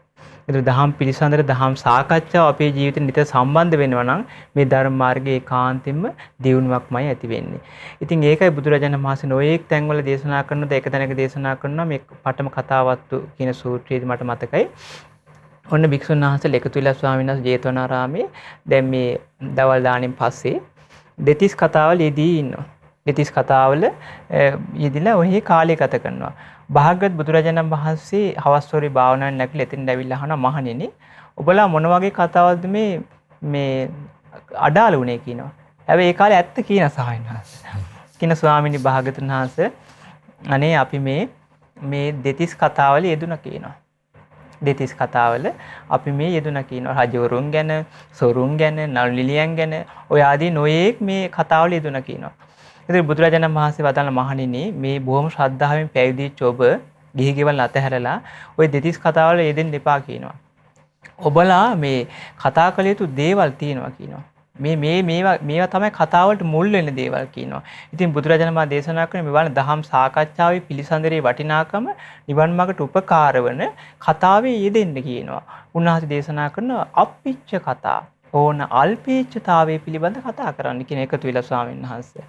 ඒ දහම් පිළිසඳර, දහම් සාකච්ඡාව අපේ ජීවිතෙට නිතර සම්බන්ධ වෙනවා නම් මේ ධර්ම මාර්ගයේ ඒකාන්තයෙන්ම දියුණුවක්මයි ඇති වෙන්නේ. ඉතින් ඒකයි බුදුරජාණන් වහන්සේ නොයේක් තැන්වල දේශනා කරනද එක තැනක දේශනා කරනවා මේ පඨම කතාවත්තු කියන සූත්‍රයේදී මට මතකයි. ඔන්න භික්ෂුන් වහන්සේලා එකතු වෙලා ස්වාමීන් වහන්සේ ජේතවනාරාමේ දැන් මේ දවල් දාණයෙන් පස්සේ දෙතිස් කතාවල යෙදී ඉන්නවා. දෙතිස් කතාවල යෙදিলা ඔහි කාලය ගත කරනවා. භාග්‍යවත් බුදුරජාණන් වහන්සේ හවස්වරේ භාවනාවෙන් නැගිලා එතෙන් ඇවිල්ලා අහනවා මහණෙනි ඔබලා මොන වගේ කතාවල්ද මේ අඩාල වුණේ කියනවා. හැබැයි ඒ කාලේ ඇත්ත කියන සාහිණාස. කින ස්වාමීනි භාග්‍යවතුන් වහන්සේ අනේ අපි මේ දෙතිස් කතාවල යෙදුණා කියනවා. දෙතිස් කතාවල අපි මේ යෙදුණා කියනවා. රජවරුන් ගැන, සොරුන් ගැන, නළුනිලියන් ගැන ඔය ආදී නොයේක් මේ කතාවල යෙදුණා කියනවා. ඉතින් බුදුරජාණන් වහන්සේ වදාළ මහණෙනි මේ බොහොම ශ්‍රද්ධාවෙන් පැවිදිච්ච ඔබ ගිහි ගෙවල් අතහැරලා ওই දෙතිස් කතාවල යෙදෙන්න එපා කියනවා. ඔබලා මේ කතා කළ යුතු දේවල් තියෙනවා කියනවා. මේවා තමයි කතාවලට මුල් වෙන දේවල් කියනවා. ඉතින් බුදුරජාණන් වහන්සේ දේශනා කරන මෙවන දහම් සාකච්ඡාවේ පිළිසඳරේ වටිනාකම නිවන් මාර්ගට උපකාර වන කතාවේ යෙදෙන්න කියනවා. උන්වහන්සේ දේශනා කරන අප්පිච්ච කතා ඕන අල්පේච්ඡතාවයේ පිළිබඳ කතා කරන්න කියන එකතු වෙලා ස්වාමීන් වහන්සේ.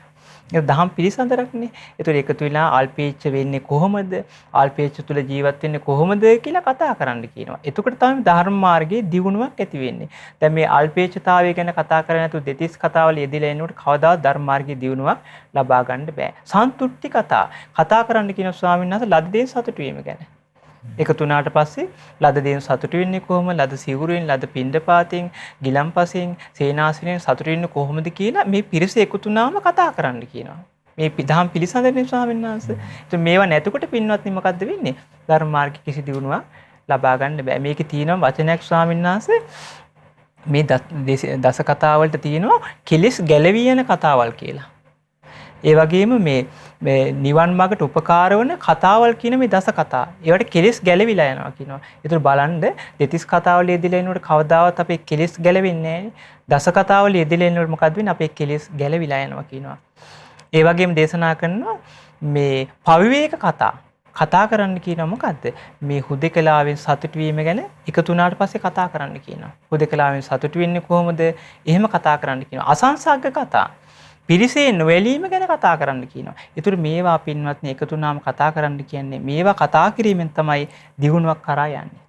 ඒක දහම් පිළිසඳරක්නේ. ඒතර එකතු වෙලා අල්පේච්ඡ වෙන්නේ කොහොමද? අල්පේච්ඡ තුල ජීවත් වෙන්නේ කොහොමද කියලා කතා කරන්න කියනවා. එතකොට තමයි ධර්ම මාර්ගයේ දියුණුවක් ඇති වෙන්නේ. දැන් මේ අල්පේච්ඡතාවය ගැන කතා කරන්නේ නැතුව දෙතිස් කතාවල යෙදিলা එනකොට කවදාවත් ධර්ම මාර්ගයේ දියුණුවක් ලබා ගන්න බෑ. සන්තුට්ටි කතා කරන්න කියන ස්වාමීන් වහන්සේ ලද දේ සතුටු වීම ගැන. එකතු වුණාට පස්සේ ලද දේන් සතුටු වෙන්නේ කොහොමද? ලද සිවුරෙන්, ලද පින්ඩපාතෙන්, ගිලම්පසෙන්, සේනාසනෙන් සතුටු වෙන්නේ කොහොමද කියලා මේ පිරිස එකතු වුණාම කතා කරන්න කියනවා. මේ දහම් පිළිසඳරනේ ස්වාමීන් වහන්සේ. ඒත් මේවා නැතුකොට පින්වත්නි මොකද්ද වෙන්නේ? ධර්ම මාර්ගයේ කිසි දියුණුවක් ලබා ගන්න බෑ. මේකේ තියෙනවා වචනයක් ස්වාමීන් වහන්සේ මේ දස කතාවලට තියෙනවා කෙලෙස් ගැලවී යන කතාවල් කියලා. ඒ වගේම මේ නිවන් මාර්ගට උපකාර වන කතාවල් කියන මේ දස කතා. ඒවට කෙලෙස් ගැලවිලා යනවා කියනවා. ඒතර බලන්න දෙතිස් කතාවල යෙදিলা ඉන්නකොට කවදාවත් අපේ කෙලෙස් ගැලවෙන්නේ නැහැ. දස කතාවල යෙදিলা ඉන්නකොට මොකද්ද වෙන්නේ? අපේ කෙලෙස් ගැලවිලා යනවා කියනවා. ඒ වගේම දේශනා කරනවා මේ පවිවේක කතා. කතා කරන්න කියනවා මොකද්ද? මේ හුදෙකලාවෙන් සතුට වීම ගැන එකතු වුණාට පස්සේ කතා කරන්න කියනවා. හුදෙකලාවෙන් සතුට වෙන්නේ කොහොමද? එහෙම කතා කරන්න කියනවා. අසංසග්ග කතා. පිරිසේ නොවැළීම ගැන කතා කරන්න කියනවා. ඒතර මේවා පින්වත්නි එකතු වුණාම කතා කරන්න කියන්නේ මේවා කතා කිරීමෙන් තමයි දියුණුවක් කරා යන්නේ.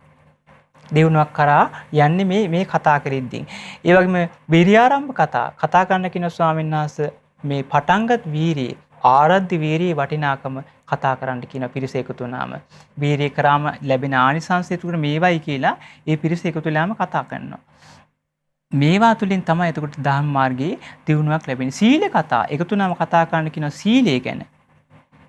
දියුණුවක් කරා යන්නේ මේ කතා කරින්දින්. ඒ වගේම විරියාරම්භ කතා කරන්න කියන ස්වාමීන් වහන්සේ මේ පටංගත් වීරිය ආරද්ධ වීරිය වටිනාකම කතා කරන්න කියන පිරිස එකතු වුණාම වීරිය කරාම ලැබෙන ආනිසංසය තුන මේවයි කියලා ඒ පිරිස එකතු වෙලාම කතා කරනවා. මේවා තුලින් තමයි එතකොට ධම්ම මාර්ගයේ දියුණුවක් ලැබෙන්නේ. සීල කතා එකතු වුණාම කතා කරන්න කියන සීලය ගැන.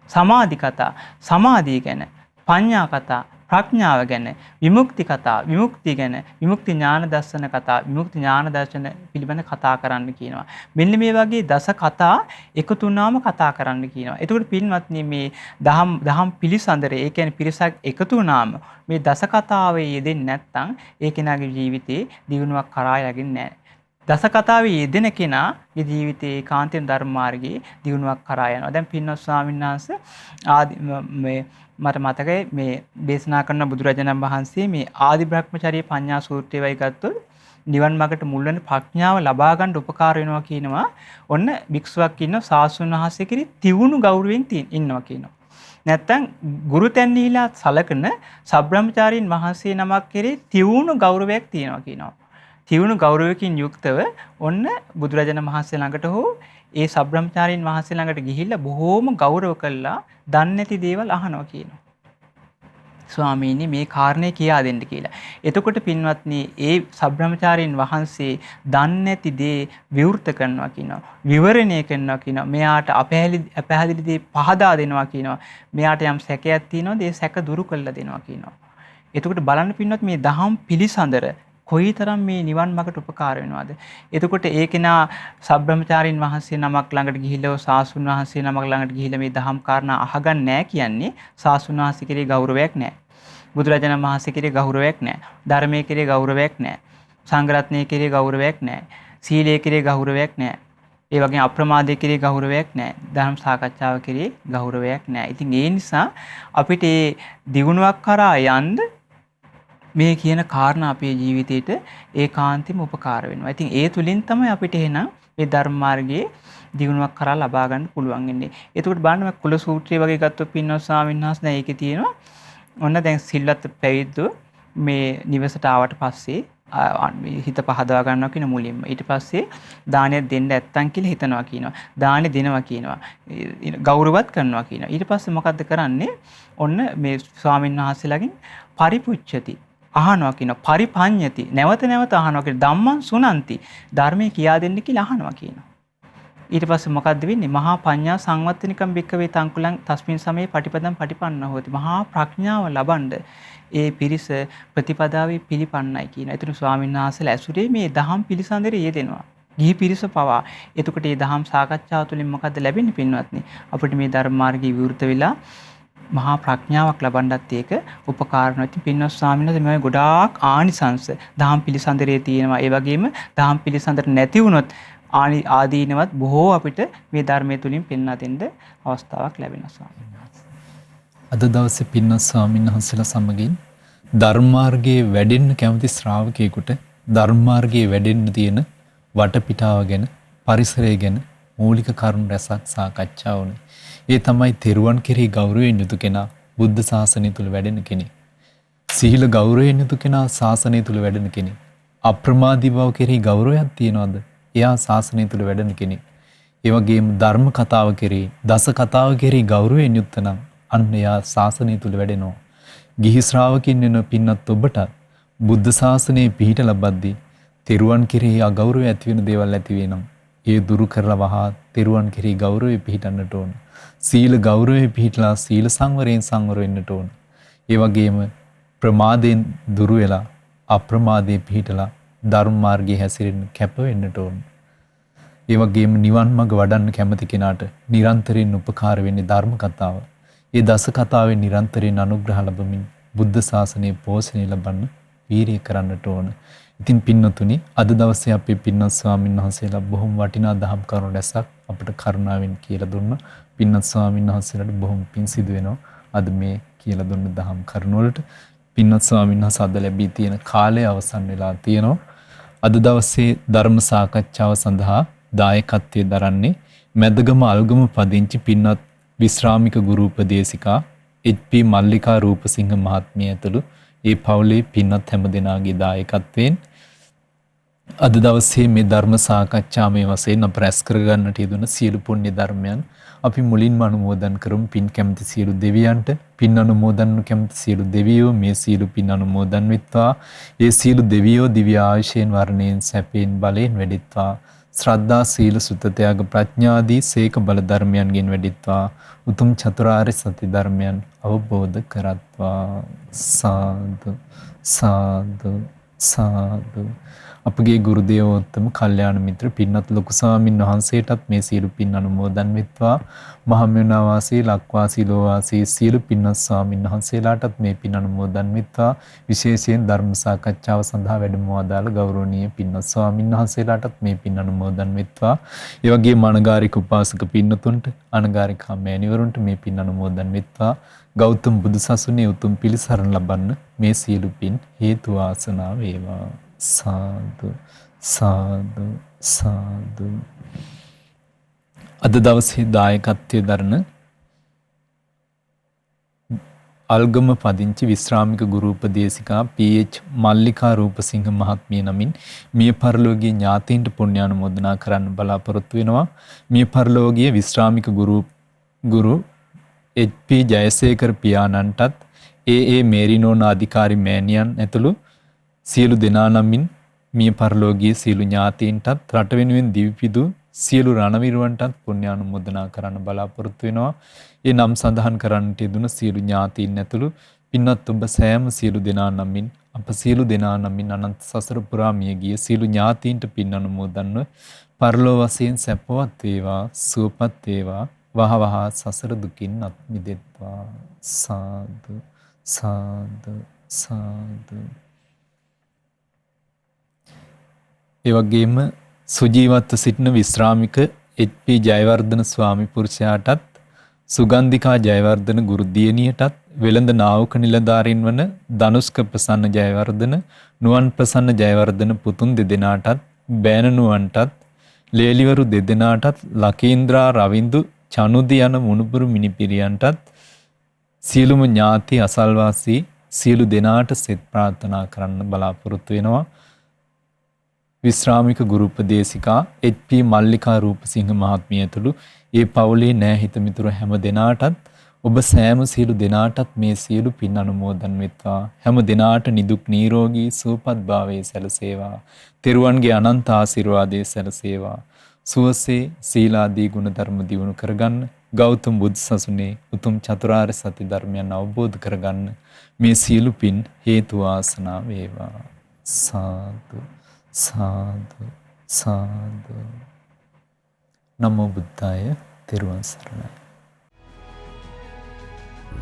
සමාධි කතා සමාධිය ගැන. පඤ්ඤා කතා ප්‍රඥාව ගැන. විමුක්ති කතා විමුක්තිය ගැන. විමුක්ති ඥාන දර්ශන කතා විමුක්ති ඥාන දර්ශන පිළිබඳ කතා කරන්න කියනවා. මෙන්න මේ වගේ දස කතා එකතු වුණාම කතා කරන්න කියනවා. එතකොට පින්වත්නි මේ දහම් පිළිසඳරේ ඒ කියන්නේ පිරිසක් එකතු වුණාම මේ දස කතාවේ යෙදෙන්නේ නැත්නම් ඒ කෙනාගේ ජීවිතේ දියුණුවක් කරා යන්නේ නැහැ. දස කතාවේ යෙදෙන කෙනාගේ ජීවිතේ ඒකාන්තයෙන් ධර්ම මාර්ගයේ දියුණුවක් කරා යනවා. දැන් පින්වත් ස්වාමීන් වහන්සේ මේ මට මතකයි මේ දේශනා කරන බුදුරජාණන් වහන්සේ මේ ආදි බ්‍රහ්මචර්ය පඤ්ඤා සූත්‍රය වයි ගත්තොත් නිවන් මාර්ගට මුල් වෙන ප්‍රඥාව ලබා ගන්න උපකාර වෙනවා කියනවා. ඔන්න භික්ෂුවක් ඉන්න සාසුන් වහන්සේ කෙරෙහි තියුණු ගෞරවයෙන් ඉන්නවා කියනවා. නැත්තම් ගුරු තැන්හිලා සලකන සබ්‍රහ්මචාරීන් වහන්සේ නමක් කෙරෙහි තියුණු ගෞරවයක් තියෙනවා කියනවා. තියුණු ගෞරවයකින් යුක්තව ඔන්න බුදුරජාණන් වහන්සේ ළඟට හෝ ඒ සබ්‍රහ්මචාරීන් වහන්සේ ළඟට ගිහිල්ලා බොහෝම ගෞරව කළා දන්නේ නැති දේවල් අහනවා කියනවා. ස්වාමීනි මේ කාරණේ කියා දෙන්න කියලා. එතකොට පින්වත්නි ඒ සබ්‍රහ්මචාරීන් වහන්සේ දන්නේ නැති දේ විවෘත කරනවා කියනවා. විවරණය කරනවා කියනවා. මෙයාට අපහැදිලි දේ පහදා දෙනවා කියනවා. මෙයාට යම් සැකයක් තියෙනවද ඒ සැක දුරු කරලා දෙනවා කියනවා. එතකොට බලන්න පින්වත් මේ දහම් පිළිසඳර කොයිතරම් මේ නිවන් මාර්ගට උපකාර වෙනවද? එතකොට ඒ කෙනා සබ්‍රහ්මචාරීන් වහන්සේ නමක් ළඟට ගිහිල්ලා සාසුන් වහන්සේ නමක් ළඟට ගිහිල්ලා මේ දහම් කාරණා අහගන්න නැහැ කියන්නේ සාසුන් වහන්සේ කෙරේ ගෞරවයක් නැහැ. බුදුරජාණන් වහන්සේ කෙරේ ගෞරවයක් නැහැ. ධර්මයේ කෙරේ ගෞරවයක් නැහැ. සංඝ රත්නයේ කෙරේ ගෞරවයක් නැහැ. සීලයේ කෙරේ ගෞරවයක් නැහැ. ඒ වගේම අප්‍රමාදයේ කෙරේ ගෞරවයක් නැහැ. ධර්ම සාකච්ඡාව කෙරේ ගෞරවයක් නැහැ. ඉතින් ඒ නිසා අපිට මේ දියුණුවක් කරා යන්න මේ කියන කාරණා අපේ ජීවිතේට ඒකාන්තෙම උපකාර වෙනවා. ඉතින් ඒ තුලින් තමයි අපිට එහෙනම් මේ ධර්ම මාර්ගයේ දියුණුවක් කරා ලබා ගන්න පුළුවන් වෙන්නේ. එතකොට බලන්න මේ කුල සූත්‍රය වගේ ගත්තොත් පින්වත් ස්වාමීන් වහන්සේ දැන් ඒකේ තියෙනවා. ඔන්න දැන් සිල්වත් පැවිද්දෝ මේ නිවසට ආවට පස්සේ හිත පහදවා ගන්නවා කියන මුලින්ම. ඊට පස්සේ දානයක් දෙන්න නැත්තම් කියලා හිතනවා කියනවා. දානෙ දෙනවා කියනවා. ගෞරවවත් කරනවා කියනවා. ඊට පස්සේ මොකද්ද කරන්නේ? ඔන්න මේ ස්වාමීන් වහන්සේලාගෙන් පරිපුච්ඡති අහනවා කියනවා. පරිපඤ්ඤති නැවත නැවත අහනවා කියනවා. ධම්මං සුනන්ති ධර්මයේ කියා දෙන්න කියලා අහනවා කියනවා. ඊට පස්සේ මොකද්ද වෙන්නේ? මහා පඤ්ඤා සංවත්තනිකම් භික්කවේ තංකුලං තස්මින් සමේ පටිපදම් පටිපන්න හොති. මහා ප්‍රඥාව ලබනද ඒ පිරිස ප්‍රතිපදාවේ පිළිපන්නයි කියනවා. ඒතර ස්වාමීන් වහන්සේලා ඇසුරේ මේ දහම් පිළිසඳරේ යෙදෙනවා. ගිහි පිරිස පවා. එතකොට මේ දහම් සාකච්ඡාව තුළින් මොකද්ද ලැබෙන්නේ පින්වත්නි? අපිට මේ ධර්ම මාර්ගයේ විවෘත වෙලා මහා ප්‍රඥාවක් ලබන්නත් ඒක උපකාර වෙනවා. ඉතින් පින්වත් ස්වාමීන් වහන්සේ මේ ගොඩාක් ආනිසංස දහම් පිළිසඳරේ තියෙනවා. ඒ වගේම දහම් පිළිසඳර නැති වුණොත් ආදීනවත් බොහෝ අපිට මේ ධර්මයේ තුලින් පෙන්වා දෙන්න අවස්ථාවක් ලැබෙනවා ස්වාමීන් වහන්සේ. අද දවසේ පින්වත් ස්වාමීන් වහන්සේලා සමගින් ධර්මාර්ගයේ වැඩෙන්න කැමති ශ්‍රාවකයෙකුට ධර්මාර්ගයේ වැඩෙන්න තියෙන වටපිටාව ගැන පරිසරය ගැන මූලික කරුණු රැසක් සාකච්ඡා වුණේ. ඒ තමයි තෙරුවන් කෙරෙහි ගෞරවයෙන් යුතු කෙනා බුද්ධ ශාසනය තුල වැඩෙන කෙනෙක්. සීල ගෞරවයෙන් යුතු කෙනා ශාසනය තුල වැඩෙන කෙනෙක්. අප්‍රමාදී බව කෙරෙහි ගෞරවයක් තියනවාද? එයා ශාසනය තුල වැඩෙන කෙනෙක්. ඒ වගේම ධර්ම කතාව කෙරෙහි දස කතාව කෙරෙහි ගෞරවයෙන් යුක්ත නම් අන්න එයා ශාසනය තුල වැඩෙනවා. ගිහි ශ්‍රාවකින් වෙන පින්නත් ඔබට බුද්ධ ශාසනයේ පිහිට ලබද්දී තෙරුවන් කෙරෙහි අගෞරවය ඇති වෙන දේවල් ඇති වෙනවා. ඒ දුරු කරලා වහා තෙරුවන් කෙරෙහි ගෞරවය පිහිටන්නට ඕන. සීල ගෞරවය පිහිටලා සීල සංවරයෙන් සංවර වෙන්නට ඕන. ඒ වගේම ප්‍රමාදයෙන් දුරු වෙලා අප්‍රමාදයේ පිහිටලා ධර්ම මාර්ගයේ හැසිරෙන්න කැප වෙන්නට ඕන. ඒ වගේම නිවන් මඟ වඩන්න කැමති කෙනාට නිරන්තරයෙන් උපකාර වෙන්නේ ධර්ම කතාව. ඒ දස කතාවෙන් නිරන්තරයෙන් අනුග්‍රහ ලැබමින් බුද්ධ ශාසනයේ පෝෂණය ලබන්න වීරිය කරන්නට ඕන. ඉතින් පින්නතුනි අද දවසේ අපේ පින්නත් ස්වාමීන් වහන්සේලා බොහොම වටිනා දහම් කරුණු රැසක් අපට කරුණාවෙන් කියලා දුන්නා. පින්නත් ස්වාමීන් වහන්සේලාට බොහොම පිං සිදු වෙනවා. අද මේ කියලා දුන්න දහම් කරුණ වලට පින්වත් ස්වාමීන් වහන්සේ අද ලැබී තියෙන කාලය අවසන් වෙලා තියෙනවා. අද දවසේ ධර්ම සාකච්ඡාව සඳහා දායකත්වයේ දරන්නේ මැදගම අල්ගම පදිංචි පින්වත් විශ්‍රාමික ගුරු උපදේශිකා එච්.පී. මල්ලිකා රූපසිංහ මහත්මිය ඇතුළු ඒ පවුලේ පින්වත් හැම දෙනාගේ දායකත්වයෙන් අද දවසේ මේ ධර්ම සාකච්ඡාමය වශයෙන් අප රැස් කරගන්නට යෙදුන සියලු පුණ්‍ය ධර්මයන් අපි මුලින්ම අනුමෝදන් කරමු. පින් කැමති සියලු දෙවියන්ට පින් අනුමෝදන් කැමති සියලු දෙවියෝ මේ සියලු පින් අනුමෝදන් වෙත්වා. ඒ සියලු දෙවියෝ දිව්‍ය ආයුෂයෙන් වර්ණයෙන් සැපයෙන් බලයෙන් වැඩිත්වා. ශ්‍රද්ධා සීල සුත ත්‍යාග ප්‍රඥාදී සේක බල ධර්මයන්ගෙන් වැඩිත්වා. උතුම් චතුරාර්ය සත්‍ය ධර්මයන් අවබෝධ කරත්වා. සාදු සාදු සාදු. අපගේ ගුරු දේවෝත්තම කල්යාණ මිත්‍ර පින්වත් ලොකු ස්වාමින් වහන්සේටත් මේ සියලු පින් අනුමෝදන් වෙත්වා. මහමෙවුනා වාසී ලක්වාසී ලෝවාසී සියලු පින්වත් ස්වාමින් වහන්සේලාටත් මේ පින් අනුමෝදන් වෙත්වා. විශේෂයෙන් ධර්ම සාකච්ඡාව සඳහා වැඩම වදාළ ගෞරවනීය පින්වත් ස්වාමින් වහන්සේලාටත් මේ පින් අනුමෝදන් වෙත්වා. ඒ වගේම අනගාരിക උපාසක පින්නතුන්ට අනගාരികා මෑණිවරුන්ට මේ පින් අනුමෝදන් වෙත්වා. ගෞතම බුදුසසුනේ උතුම් පිළිසරණ ලබන්න මේ සියලු පින් හේතු වාසනා වේවා. සාදු සාදු සාදු. අද දවසේ දායකත්වයේ දරන අල්ගම පදිංචි විශ්‍රාමික ගුරු උපදේශිකා පී.එච්. මල්ලිකා රූපසිංහ මහත්මිය නමින් මිය පරලෝකීය ඥාතීන්ට පුණ්‍යානුමෝදනා කරන්න බලාපොරොත්තු වෙනවා. මිය පරලෝකීය විශ්‍රාමික ගුරු එච්.පී. ජයසේකර පියාණන්ටත් ඒ මේරිනෝන අධිකාරි මෑණියන් ඇතුළු සියලු දෙනා නමින් මිය පරලෝකීය සියලු ඥාතීන්ටත් රට වෙනුවෙන් දිවිපිදු සියලු රණවිරුවන්ටත් පුණ්‍යානුමෝදනා කරන්න බලාපොරොත්තු වෙනවා. ඒ නම් සඳහන් කරන්නට යෙදුන සියලු ඥාතීන් ඇතුළු පින්වත් ඔබ සෑම සියලු දෙනා නමින් අප සියලු දෙනා නමින් අනන්ත සසර පුරා මිය ගිය සියලු ඥාතීන්ට පින් අනුමෝදන්ව පරලෝ වශයෙන් සැපවත් වේවා සුවපත් වේවා වහවහ සසර දුකින් අත් මිදෙත්වා. සාදු සාදු සාදු. ඒ වගේම සුජීවත්ව සිටින විශ්‍රාමික එච්.පී. ජයවර්ධන ස්වාමි පුරුෂයාටත් සුගන්ධිකා ජයවර්ධන ගුරු දියණියටත් වෙළඳ නාවක නිලධාරීන් වන ධනුෂ්ක ප්‍රසන්න ජයවර්ධන නුවන් ප්‍රසන්න ජයවර්ධන පුතුන් දෙදෙනාටත් බෑණනුවන්ටත් ලේලිවරු දෙදෙනාටත් ලකේන්ද්‍රා රවින්දු චනුදි යන මුණුපුරු මිනිපිරියන්ටත් සියලුම ඥාති අසල්වාසී සියලු දෙනාට සෙත් ප්‍රාර්ථනා කරන්න බලාපොරොත්තු වෙනවා. විශ්‍රාමික ගුරු උපදේශිකා එච්.පී. මල්ලිකා රූපසිංහ මහත්මිය ඇතුළු ඒ පවුලේ නෑහිත මිතුරු හැම දෙනාටත් ඔබ සෑම සියලු දෙනාටත් මේ සියලු පින් අනුමෝදන් වෙත්වා. හැම දෙනාට නිදුක් නිරෝගී සුවපත් භාවයේ සැලසේවා. තෙරුවන්ගේ අනන්ත ආශිර්වාදයේ සැලසේවා. සුවසේ සීලාදී ගුණ ධර්ම දියුණු කරගන්න ගෞතම බුදු සසුනේ උතුම් චතුරාර්ය සත්‍ය ධර්මයන් අවබෝධ කරගන්න මේ සියලු පින් හේතු වාසනා වේවා. සාදු සාදු සාදු. නමෝ බුද්ධාය. තෙරුවන් සරණයි.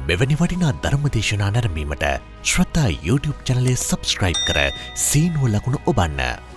මෙවැනි වටිනා ධර්මදේශනා නැරඹීමට ශ්‍රද්ධා YouTube චැනලය සබ්ස්ක්‍රයිබ් කර සීනුව ලකුණ ඔබන්න.